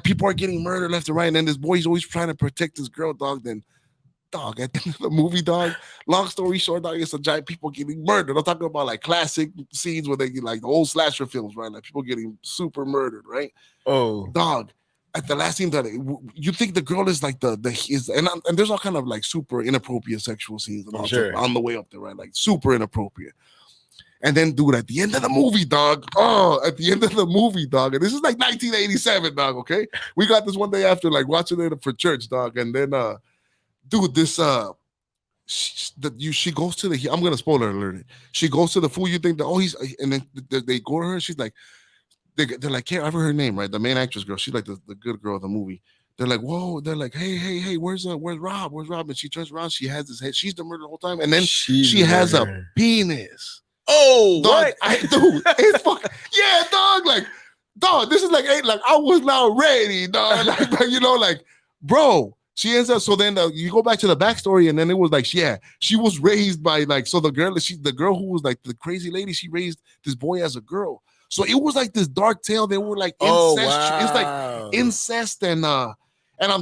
people are getting murdered left and right, and then this boy's always trying to protect this girl, dog. Then dog, at the end of the movie, dog, long story short, dog, it's a giant people getting murdered. I'm talking about like classic scenes where they get like the old slasher films, right? Like people getting super murdered, right? Oh, dog. At the last scene, that you think the girl is like and there's all kind of like super inappropriate sexual scenes and all sure. on the way up there, right? Like super inappropriate. And then, dude, at the end of the movie, dog. And this is like 1987, dog. Okay, we got this one day after like watching it for church, dog. And then, dude, this she goes to the. I'm gonna spoiler alert it. She goes to the fool. You think that and then they go to her. She's like, they're like, can't remember her name, right? The main actress girl. She's like the good girl of the movie. They're like, whoa. They're like, hey, where's Rob? Where's Rob? And she turns around. She has this head. She's the murder the whole time. And then she has a penis. Oh, dog, what? Dude, it's fucking yeah, dog. Like, dog, this is like I was not ready, dog. Like, you know, like, bro. She ends up. So then you go back to the backstory, and then it was like, she was raised by like. So the girl who was like the crazy lady, she raised this boy as a girl. So it was like this dark tale. They were like incest. Wow. It's like incest and I'm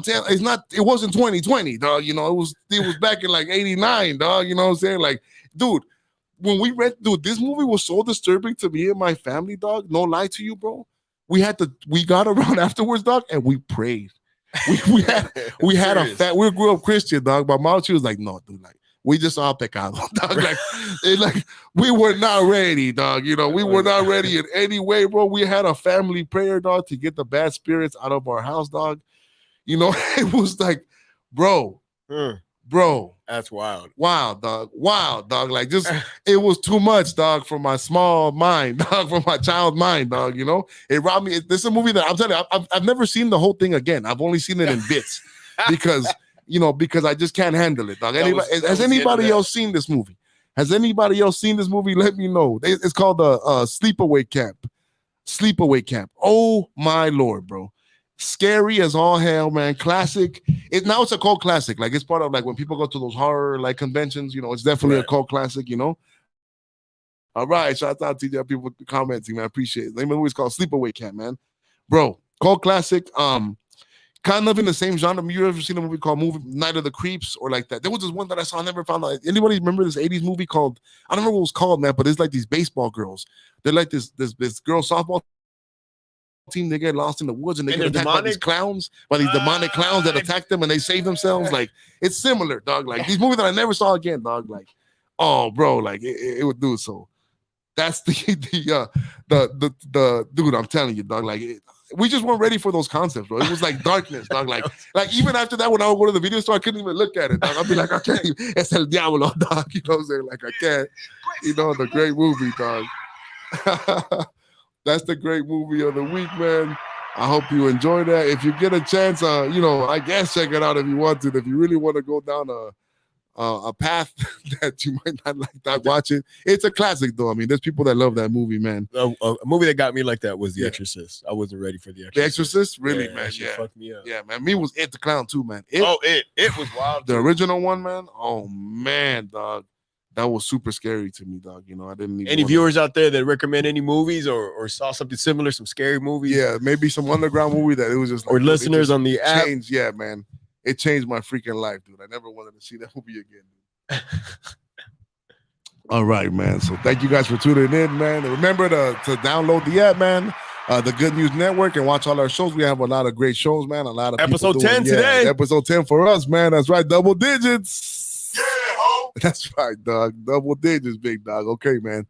telling, it wasn't 2020, dog. You know, it was back in like 89, dog. You know what I'm saying? Like, dude. When we read, this movie was so disturbing to me and my family, dog. No lie to you, bro. We got around afterwards, dog, and we prayed. We grew up Christian, dog. My mom, she was like, no, dude, like, we just all pecado, dog. Like, we were not ready, dog. You know, we were not ready in any way, bro. We had a family prayer, dog, to get the bad spirits out of our house, dog. You know, it was like, bro. That's wild. Wow, dog. Like, just it was too much, dog, for my small mind, dog, for my child mind, dog. You know, it robbed me. This is a movie that I'm telling you, I've never seen the whole thing again. I've only seen it in bits because I just can't handle it, dog. Has anybody else seen this movie? Has anybody else seen this movie? Let me know. It's called the Sleepaway Camp. Sleepaway Camp. Oh my Lord, bro. Scary as all hell, man. Classic. Now it's a cult classic. Like, it's part of like when people go to those horror like conventions, you know, it's definitely a cult classic, you know. All right, shout out to you people commenting, man. I appreciate it. The movie is called Sleepaway Camp, man. Bro, cult classic. Kind of in the same genre. You ever seen a movie called Night of the Creeps or like that? There was this one that I saw, I never found out. Anybody remember this 80s movie called, I don't know what it was called, man, but it's like these baseball girls. They're like this girl softball team. They get lost in the woods and they get attacked by these clowns, demonic clowns that attack them and they save themselves. Like, it's similar, dog. Like, these movies that I never saw again, dog. Like, oh, bro, like it would do so. That's the dude. I'm telling you, dog. Like, we just weren't ready for those concepts, bro. It was like darkness, dog. Like even after that, when I would go to the video store, I couldn't even look at it, dog. I'd be like, I can't even. It's el diablo, dog. You know what I'm saying? Like, I can't. You know, the great movie, dog. That's the great movie of the week, man. I hope you enjoy that. If you get a chance, I guess check it out if you want to. If you really want to go down a path that you might not like, that watch it. It's a classic, though. I mean, there's people that love that movie, man. A movie that got me like that was The Exorcist. I wasn't ready for The Exorcist. The Exorcist, really, man. Yeah, fucked me up. Yeah, man. Me was It the Clown too, man. It was wild. The original one, man. Oh man, dog. That was super scary to me, dog. You know, I didn't even. Any viewers out there that recommend any movies or saw something similar, some scary movies? Yeah, maybe some underground movie that it was just. Or listeners on the app. Changed, yeah, man. It changed my freaking life, dude. I never wanted to see that movie again. All right, man. So thank you guys for tuning in, man. Remember to download the app, man. The Good News Network, and watch all our shows. We have a lot of great shows, man. A lot of episode 10 today. Episode 10 for us, man. That's right, double digits. That's right, dog. Double digits, big dog. Okay, man.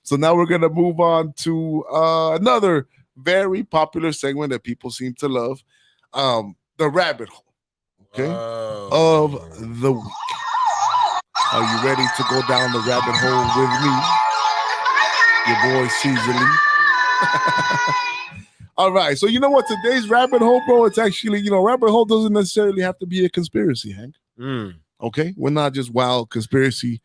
So now we're gonna move on to another very popular segment that people seem to love, the rabbit hole. Okay, of the week. Are you ready to go down the rabbit hole with me, your boy Caesarly? All right. So you know what? Today's rabbit hole, bro. It's actually, rabbit hole doesn't necessarily have to be a conspiracy, Hank. Okay, we're not just wild conspiracy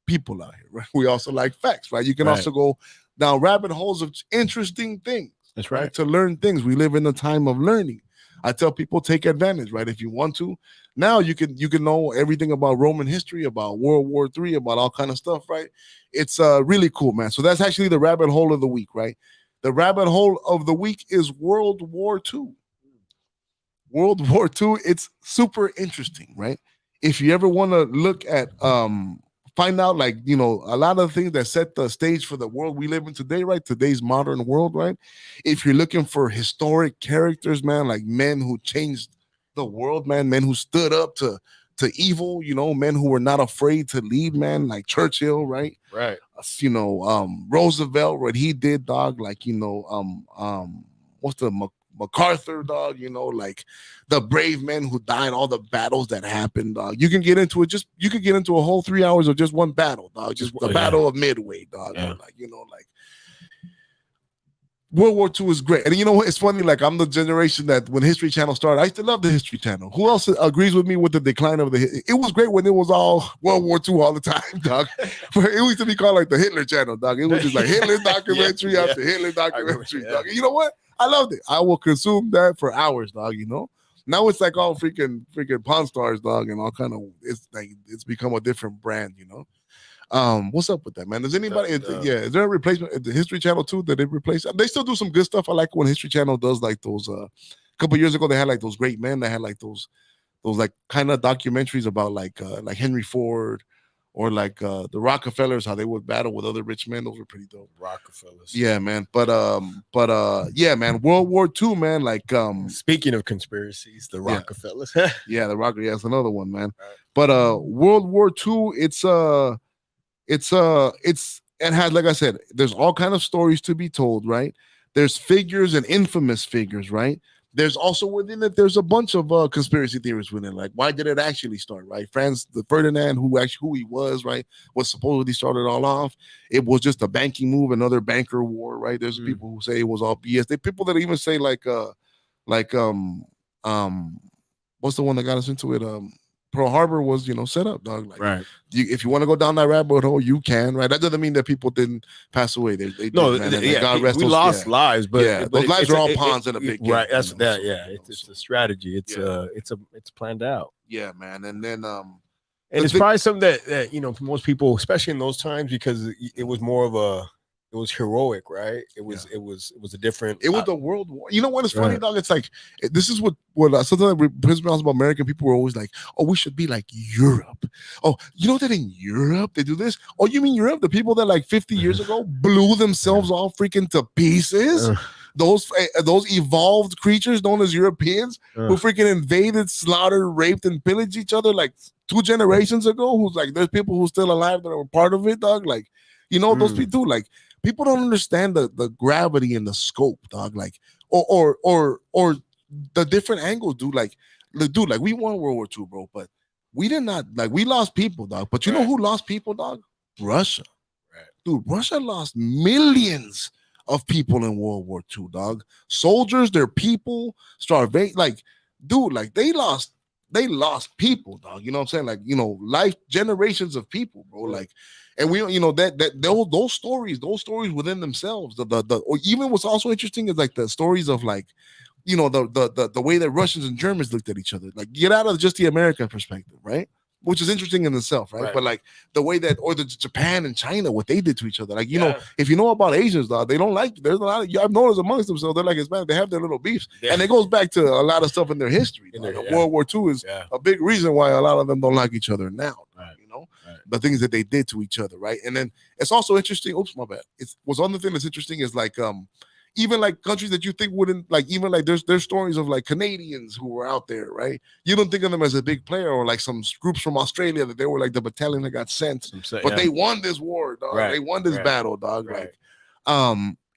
people out here, right? We also like facts, right? You can also go down rabbit holes of interesting things. That's right. To learn things. We live in a time of learning. I tell people, take advantage, right? If you want to. Now you can know everything about Roman history, about World War III, about all kind of stuff, right? It's really cool, man. So that's actually the rabbit hole of the week, right? The rabbit hole of the week is World War II. World War II, it's super interesting, right? If you ever want to look at, find out, like, a lot of things that set the stage for the world we live in today, right? Today's modern world, right? If you're looking for historic characters, man, like men who changed the world, man, men who stood up to to evil, you know, men who were not afraid to lead, man, like Churchill, right? Right. You know, Roosevelt, what he did, dog, like, you know, what's the MacArthur, dog, you know, like the brave men who died, all the battles that happened, dog. You can get into it, you could get into a whole 3 hours of just one battle, dog, just the battle of Midway, dog. Yeah. Like, you know, like World War II is great. And you know what? It's funny, like I'm the generation that when History Channel started, I used to love the History Channel. Who else agrees with me with the decline of it was great when it was all World War II all the time, dog. But it used to be called like the Hitler Channel, dog. It was just like Hitler documentary after Hitler documentary, dog. And you know what? I loved it. I will consume that for hours, dog, you know? Now it's like all freaking Pawn Stars, dog, and all kind of, it's like, it's become a different brand, you know? What's up with that, man? Does anybody? Is there a replacement at the History Channel too that they replace? They still do some good stuff. I like when History Channel does like those. A couple years ago, they had like those great men. They had like those like kind of documentaries about like Henry Ford or like the Rockefellers, how they would battle with other rich men. Those were pretty dope. Rockefellers. Yeah, man. But yeah, man. World War II, man. Like speaking of conspiracies, the Rockefellers. Yeah, the Rockefellers. Yeah, that's another one, man. But World War II, it has, like I said, there's all kind of stories to be told, right? There's figures and infamous figures, right? There's also within it, there's a bunch of conspiracy theories within it. Like, why did it actually start, right? Franz Ferdinand, who he was, right, was supposedly started all off. It was just a banking move, another banker war, right? There's people who say it was all BS. There are people that even say what's the one that got us into it? Pearl Harbor was, you know, set up, dog. Like, right. If you want to go down that rabbit hole, you can, right? That doesn't mean that people didn't pass away. They no, did, man. yeah, God rest we those, lost lives, but those lives are all pawns in a big game. Right, that's that. So, yeah, it's a strategy. It's planned out. Yeah, man. And then and it's probably something that you know, for most people, especially in those times, because it was more of it was heroic, right? It was a different. It was the World War. You know what? It's funny, dog. It's like this is what sometimes pisses me off about American people. Were always like, "Oh, we should be like Europe." Oh, you know that in Europe they do this. Oh, you mean Europe? The people that like 50 years ago blew themselves all freaking to pieces. Those evolved creatures known as Europeans who freaking invaded, slaughtered, raped, and pillaged each other like 2 generations ago. Who's like, there's people who's still alive that are part of it, dog. Like, you know, those people like. People don't understand the gravity and the scope, dog. Like, or the different angles, dude. Like we won World War II, bro, but we did not, like, we lost people, dog. But you know who lost people, dog? Russia. Right. Dude, Russia lost millions of people in World War II, dog. Soldiers, their people, starvation. Like, dude, like they lost people, dog. You know what I'm saying? Like, you know, life, generations of people, bro. Like, and we, you know, those stories within themselves, or even what's also interesting is like the stories of like, you know, the way that Russians and Germans looked at each other. Like, get out of just the American perspective, right? Which is interesting in itself, right? But like the way that, or the Japan and China, what they did to each other. Like, you know, if you know about Asians, dog, they don't like. There's a lot of, I've noticed amongst themselves, they're like Hispanic. They have their little beefs, and it goes back to a lot of stuff in their history. World War II is a big reason why a lot of them don't like each other now. You know, the things that they did to each other, right? And then it's also interesting. Oops, my bad. What's other thing that's interesting is like even like countries that you think wouldn't, like, even like there's stories of like Canadians who were out there, right? You don't think of them as a big player, or like some groups from Australia that they were like the battalion that got sent, but they won this war, dog. They won this battle, dog. Like,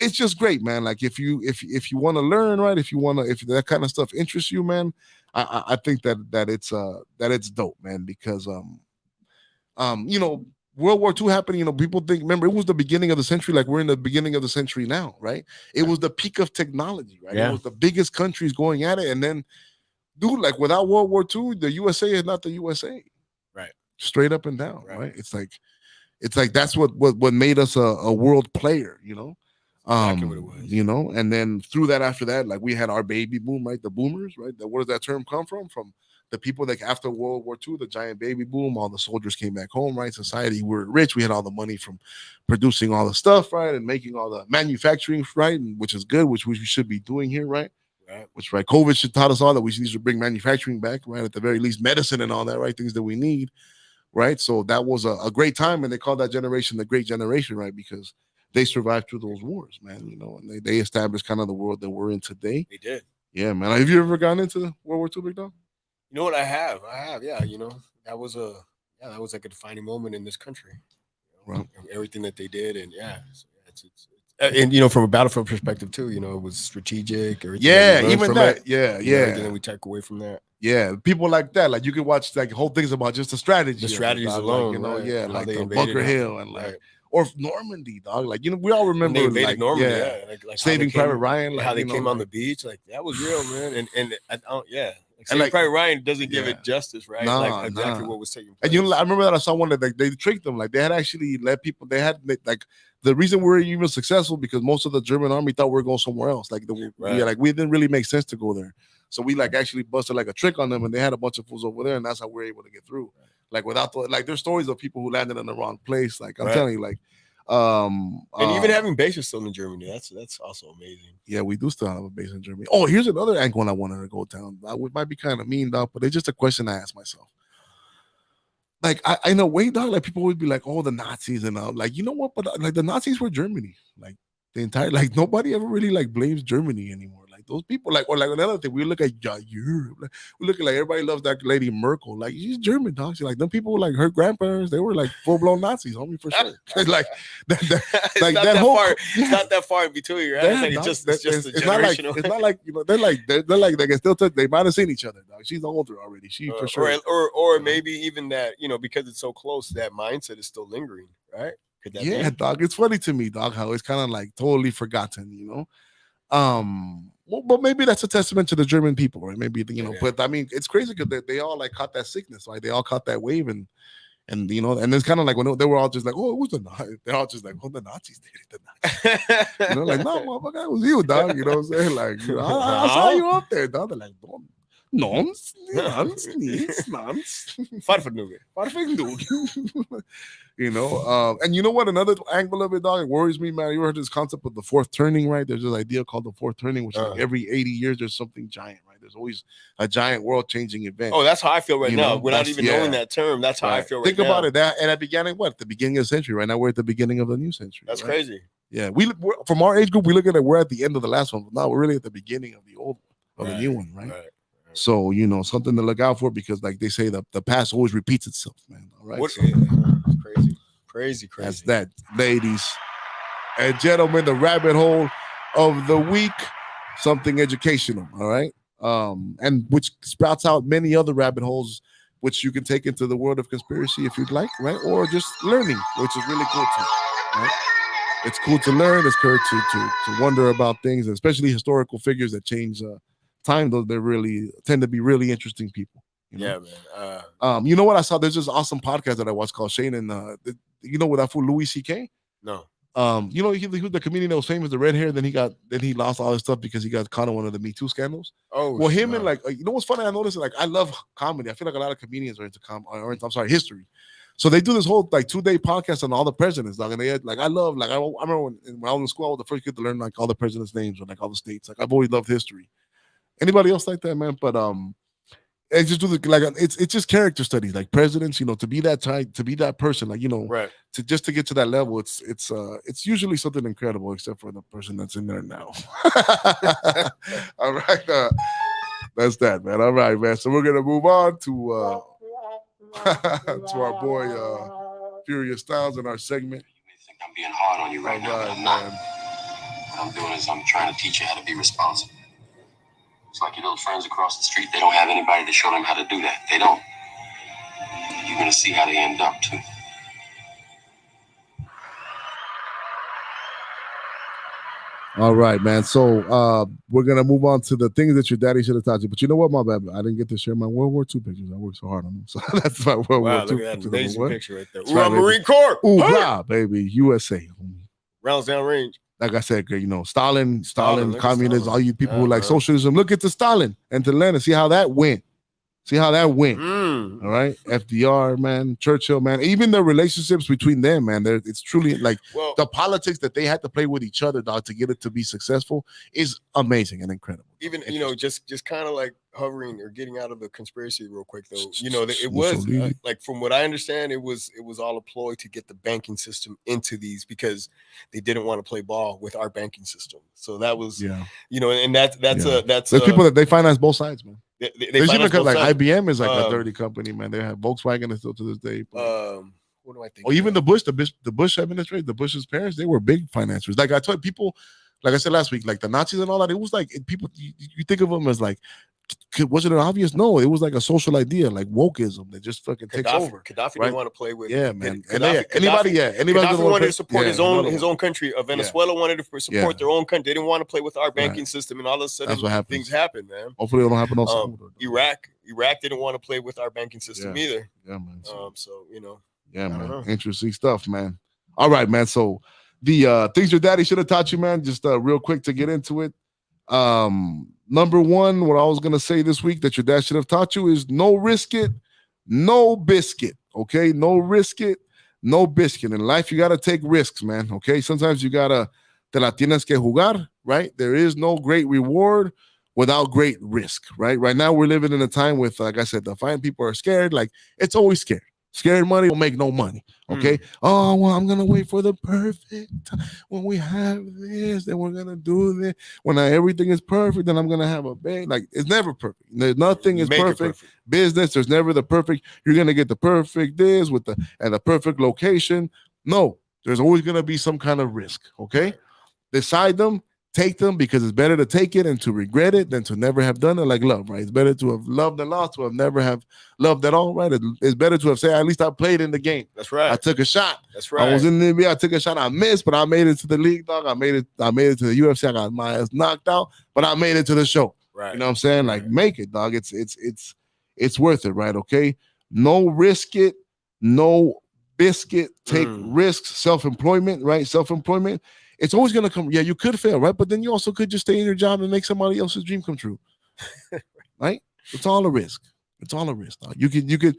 it's just great, man. Like, if you want to learn, right? If that kind of stuff interests you, man, I think that it's dope, man, because you know, World War II happened, you know, people think, remember, it was the beginning of the century, like we're in the beginning of the century now, right? It was the peak of technology, right? It was the biggest countries going at it. And then, dude, like without World War II, the USA is not the USA. Right. Straight up and down, right? It's like that's what made us a world player, you know? Exactly what it was. You know, and then through that, after that, like we had our baby boom, right? The boomers, right? Where does that term come from? From the people that after World War II, the giant baby boom, all the soldiers came back home, right? Society, we're rich. We had all the money from producing all the stuff, right? And making all the manufacturing, right? And which is good, which we should be doing here, right? Which, right? COVID should taught us all that we need to bring manufacturing back, right? At the very least, medicine and all that, right? Things that we need, right? So that was a great time. And they call that generation the Great Generation, right? Because they survived through those wars, man, you know, and they established kind of the world that we're in today. They did. Yeah, man. Have you ever gone into World War II, big dog? You know what I have? Yeah. That was like a defining moment in this country. Right. Everything that they did, and it's from a battlefield perspective too. It was strategic. Everything everything that we take away from that. Yeah, people like that. Like you can watch like whole things about just the strategy. The strategies alone, right? How like they the Bunker Hill and like. Right. Or Normandy, dog. Like we all remember when they invaded like, Normandy, like Saving Private Ryan, like how they came on the beach, like that was real, man. And Saving like, Private Ryan doesn't give it justice, right? Like exactly what was taking place. And I remember that I saw one that like they tricked them, like they had actually let people. They had like the reason we were even successful because most of the German army thought we were going somewhere else. Like we didn't really make sense to go there, so we like actually busted like a trick on them, and they had a bunch of fools over there, and that's how we were able to get through. Like without there's stories of people who landed in the wrong place. Like I'm telling you, like. And even having bases still in Germany, that's also amazing. Yeah, we do still have a base in Germany. Oh, here's another angle I wanted to go down. It might be kind of mean, dog, but it's just a question I ask myself. Like, I in a way, dog, like people would be like, "Oh, the Nazis," and like, you know what? But like the Nazis were Germany. Like the entire, like nobody ever really like blames Germany anymore. Like those people, like, or like another thing, we look at Europe. Like, we look at like everybody loves that lady Merkel. Like she's German, dog. She's like them people, like her grandparents, they were like full blown Nazis, homie, for sure. like that like that whole far, it's not that far in between, right? It's just a generational. It's not like they're like they can still touch. They might have seen each other, dog. She's older already. She for sure. Or maybe even that because it's so close, that mindset is still lingering, right? Yeah, dog. It's funny to me, dog, how it's kind of like totally forgotten, but maybe that's a testament to the German people, right? Maybe but I mean, it's crazy because they all like caught that sickness, right? They all caught that wave, and and it's kind of like when they were all just like, oh, it was the Nazis. They're all just like, oh, the Nazis did it. The Nazis. Like, no, motherfucker, it was you, dog. You know what I'm saying? Like, I saw you up there, dog. They're like, nons. And you know what? Another angle of it, dog, it worries me, man. You heard this concept of the fourth turning, right? There's this idea called the fourth turning, which is like every 80 years there's something giant, right? There's always a giant world-changing event. Oh, that's how I feel right now. Without even knowing that term, that's how I feel right now. Think about it. And that began at what? The beginning of the century. Right now we're at the beginning of the new century. That's crazy. Yeah, we're from our age group, we look at it. We're at the end of the last one, but now we're really at the beginning of the old one, of the new one, right? So something to look out for because, like they say, the past always repeats itself, man. All right, crazy. That's that, ladies and gentlemen. The rabbit hole of the week, something educational. All right, and which sprouts out many other rabbit holes, which you can take into the world of conspiracy if you'd like, right? Or just learning, which is really cool too. Right? It's cool to learn. It's cool to wonder about things, especially historical figures that change. Time, though, they really tend to be really interesting people. Yeah, man. You know what I saw? There's this awesome podcast that I watched called Shane and with that fool Louis C.K. No. He was the comedian that was famous, the red hair. Then he lost all his stuff because he got caught in one of the Me Too scandals. Oh, well, him and what's funny? I noticed I love comedy. I feel like a lot of comedians are into history. So they do this whole 2-day podcast on all the presidents, dog. And they had I remember when I was in school, I was the first kid to learn all the presidents' names or all the states. I've always loved history. Anybody else like that, man? But it's just it's just character studies, like presidents. To be that type, to be that person, right? To get to that level, it's usually something incredible, except for the person that's in there now. All right, that's that, man. All right, man. So we're gonna move on to to our boy Furious Styles in our segment. You may think I'm being hard on you right now, but I'm not. What I'm doing is I'm trying to teach you how to be responsible. It's like your little friends across the street, they don't have anybody to show them how to do that. They don't. You're going to see how they end up, too. All right, man. So we're going to move on to the things that your daddy should have taught you. But you know what, my bad? I didn't get to share my World War II pictures. I worked so hard on them. So that's my World War II look at that amazing picture right there. Right, Marine Corps. Ooh, baby. USA. Rounds down range. Like I said, Stalin, communism, all you people who like socialism, look at the Stalin and to Lenin, see how that went. All right. FDR, man, Churchill, man, even the relationships between them, man, it's truly the politics that they had to play with each other, dog, to get it to be successful is amazing and incredible. Even, just kind of like hovering or getting out of the conspiracy real quick, though, it was from what I understand, it was all a ploy to get the banking system into these because they didn't want to play ball with our banking system. So that was, and that's there's people that they finance both sides, man. They should look at like both IBM is like a dirty company, man. They have Volkswagen still to this day. What do I think? Or even the Bush administration, the Bush's parents, they were big financiers. Like I told people, like I said last week, like the Nazis and all that. It was like people. You think of them as like, was it obvious? No, it was like a social idea, like wokeism that just fucking takes over. Gaddafi didn't want to play with. Yeah, man. Anybody wanted to support his own country. Venezuela wanted to support their own country. They didn't want to play with our banking system, and all of a sudden things happen, man. Hopefully, it don't happen also. Iraq didn't want to play with our banking system either. Yeah, man. So yeah, man. Interesting stuff, man. All right, man. So the things your daddy should have taught you, man. Just real quick to get into it. Number one, what I was gonna say this week that your dad should have taught you is no risk it, no biscuit. Okay, no risk it, no biscuit. In life, you gotta take risks, man. Okay, sometimes you gotta te la tienes que jugar, right? There is no great reward without great risk, right? Right now, we're living in a time with, like I said, the fine people are scared. Like it's always scared. Scared money will make no money. Okay. Oh, well, I'm gonna wait for the perfect time. When we have this, then we're gonna do this. When everything is perfect, then I'm gonna have a baby. Like it's never perfect. Nothing is perfect. Business, there's never the perfect. You're gonna get the perfect this with the perfect location. No, there's always gonna be some kind of risk. Okay. Decide them. Take them, because it's better to take it and to regret it than to never have done it. Like love, right? It's better to have loved and lost to have never have loved at all, right? It's better to have said, at least I played in the game. That's right. I took a shot. That's right. I was in the NBA. I took a shot. I missed, but I made it to the league, dog. I made it to the UFC. I got my ass knocked out, but I made it to the show. Right. You know what I'm saying? Like, make it, dog. It's worth it, right? Okay. No risk it, no biscuit. Take risks. Self-employment, right? Self-employment. It's always going to come. Yeah, you could fail, right? But then you also could just stay in your job and make somebody else's dream come true, right? It's all a risk. It's all a risk. Dog. You could, get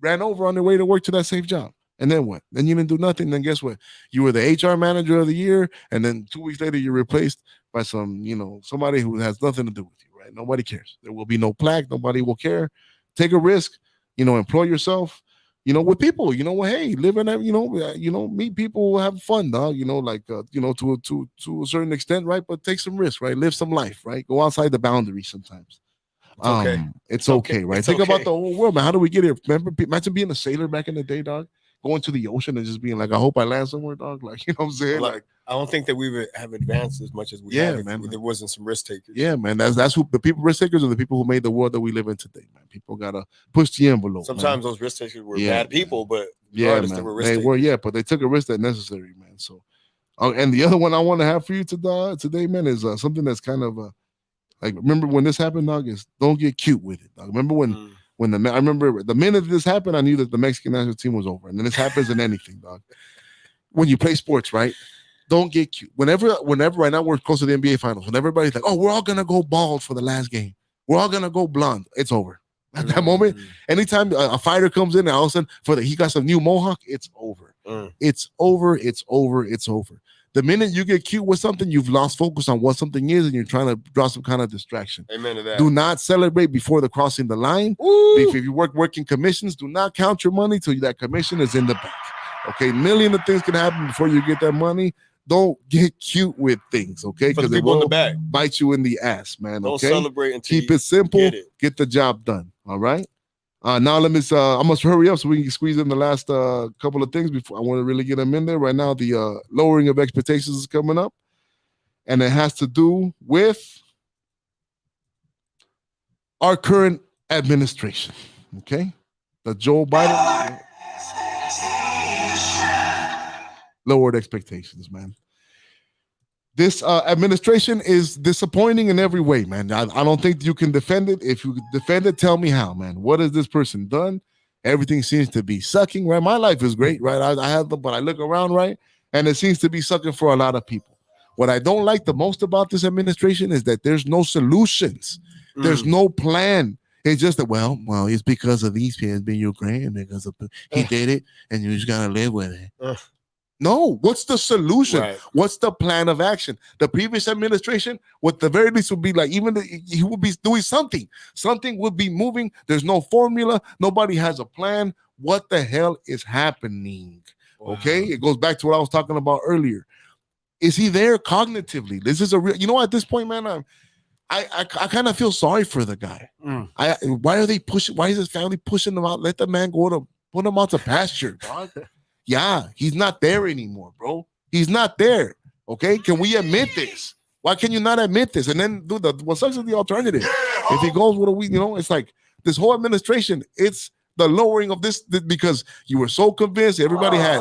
ran over on your way to work to that safe job. And then what? Then you didn't do nothing. Then guess what? You were the HR manager of the year. And then 2 weeks later, you're replaced by somebody who has nothing to do with you, right? Nobody cares. There will be no plaque. Nobody will care. Take a risk, employ yourself. With people, hey, live in that, meet people, have fun, dog, to a certain extent, right? But take some risks, right? Live some life, right? Go outside the boundaries sometimes. It's okay, right? Think about the whole world, man. How do we get here? Remember, imagine being a sailor back in the day, dog. Going to the ocean and just being like, I hope I land somewhere, dog. Like, you know what I'm saying? Like, I don't think that we would have advanced as much as we have if there wasn't some risk takers. Yeah, man. That's who the people risk takers are, the people who made the world that we live in today, man. People gotta push the envelope. Sometimes those risk takers were bad people, but man. They were but they took a risk that's necessary, man. So, and the other one I want to have for you today, man, is something that's kind of like, remember when this happened, dog, is don't get cute with it, dog. Remember when I remember the minute this happened, I knew that the Mexican national team was over. And then this happens in anything, dog. When you play sports, right? Don't get cute. Whenever right now we're close to the NBA finals, when everybody's like, oh, we're all gonna go bald for the last game. We're all gonna go blonde. It's over. At that moment, anytime a fighter comes in and all of a sudden he got some new mohawk, it's over. It's over. It's over. It's over. The minute you get cute with something, you've lost focus on what something is, and you're trying to draw some kind of distraction. Amen to that. Do not celebrate before the crossing the line. If you working commissions, do not count your money till that commission is in the bank. Okay, million of things can happen before you get that money. Don't get cute with things, okay? Because it will bite you in the ass, man. Don't okay? celebrate until keep it simple. Get the job done. All right. Now I must hurry up so we can squeeze in the last couple of things before I want to really get them in there. Right now, the lowering of expectations is coming up, and it has to do with our current administration. Okay, the Joe Biden lowered expectations, man. This administration is disappointing in every way, man. I don't think you can defend it. If you defend it, tell me how, man. What has this person done? Everything seems to be sucking, right? My life is great, right? I have them, but I look around, right? And it seems to be sucking for a lot of people. What I don't like the most about this administration is that there's no solutions. There's no plan. It's just that, well, it's because of these people being Ukraine, because of he did it, and you just gotta live with it. No, what's the solution? Right. What's the plan of action? The previous administration, what the very least would be like, he would be doing something. Something would be moving. There's no formula. Nobody has a plan. What the hell is happening? Wow. Okay, it goes back to what I was talking about earlier. Is he there cognitively? This is a real, at this point, man, I kind of feel sorry for the guy. Why are they pushing? Why is his family pushing him out? Let the man put him out to pasture, dog. Yeah, he's not there anymore, bro. He's not there. Okay, can we admit this? Why can you not admit this? And then, dude, what sucks is the alternative. If he goes with a week, it's like this whole administration. It's the lowering of this because you were so convinced. Everybody had,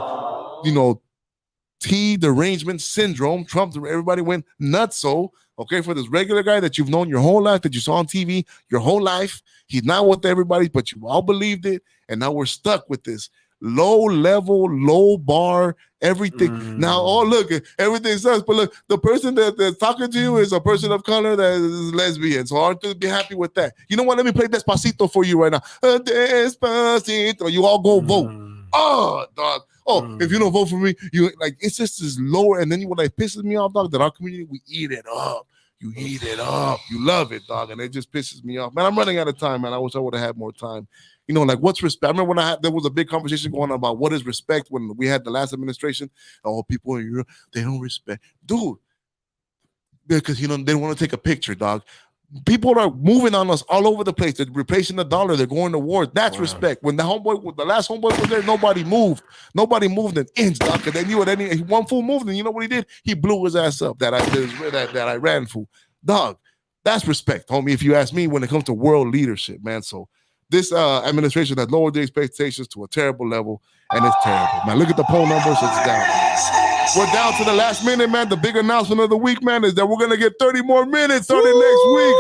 T derangement syndrome. Trump. Everybody went nuts. So. Okay, for this regular guy that you've known your whole life, that you saw on TV your whole life, he's not with everybody, but you all believed it, and now we're stuck with this low level, low bar, everything. Now, look, everything sucks, but look, the person that's talking to you is a person of color that is lesbian, so aren't you be happy with that? You know what? Let me play Despacito for you right now. Despacito. You all go vote. Oh, dog. Oh, if you don't vote for me, you like it's just this lower. And then what pisses me off, dog, that our community, we eat it up. You eat it up. You love it, dog. And it just pisses me off. Man, I'm running out of time, man. I wish I would have had more time. Like what's respect? I remember when there was a big conversation going on about what is respect when we had the last administration. Oh, people in Europe, they don't respect. Dude, because, they don't want to take a picture, dog. People are moving on us all over the place. They're replacing the dollar. They're going to war. That's respect. When the last homeboy was there, nobody moved. Nobody moved an inch, dog. And then one fool moved, and you know what he did? He blew his ass up. That Iran fool, dog. That's respect, homie. If you ask me, when it comes to world leadership, man. So this administration has lowered the expectations to a terrible level, and it's terrible, man. Look at the poll numbers. It's down. We're down to the last minute, man. The big announcement of the week, man, is that we're going to get 30 more minutes starting next week.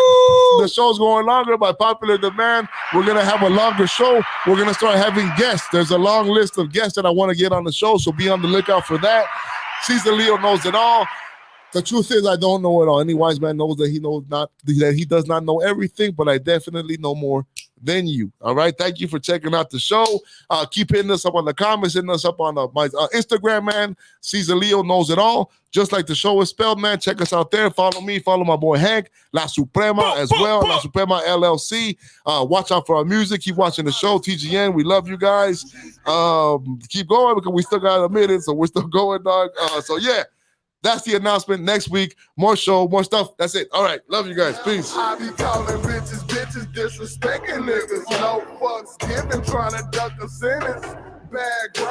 The show's going longer by popular demand. We're going to have a longer show. We're going to start having guests. There's a long list of guests that I want to get on the show, so be on the lookout for that. Czaleo knows it all. The truth is, I don't know it all. Any wise man knows that he does not know everything, but I definitely know more than you. All right. Thank you for checking out the show. Keep hitting us up on the comments, hitting us up on my Instagram, man. Czaleo Knows It All. Just like the show is spelled, man. Check us out there. Follow me. Follow my boy Hank. La Suprema as well. La Suprema LLC. Watch out for our music. Keep watching the show. TGN. We love you guys. Keep going because we still got a minute, so we're still going, dog. So yeah. That's the announcement. Next week, more show, more stuff. That's it. All right. Love you guys. Peace. I be calling bitches, disrespecting niggas. No fucks given, trying to duck a sentence. Bad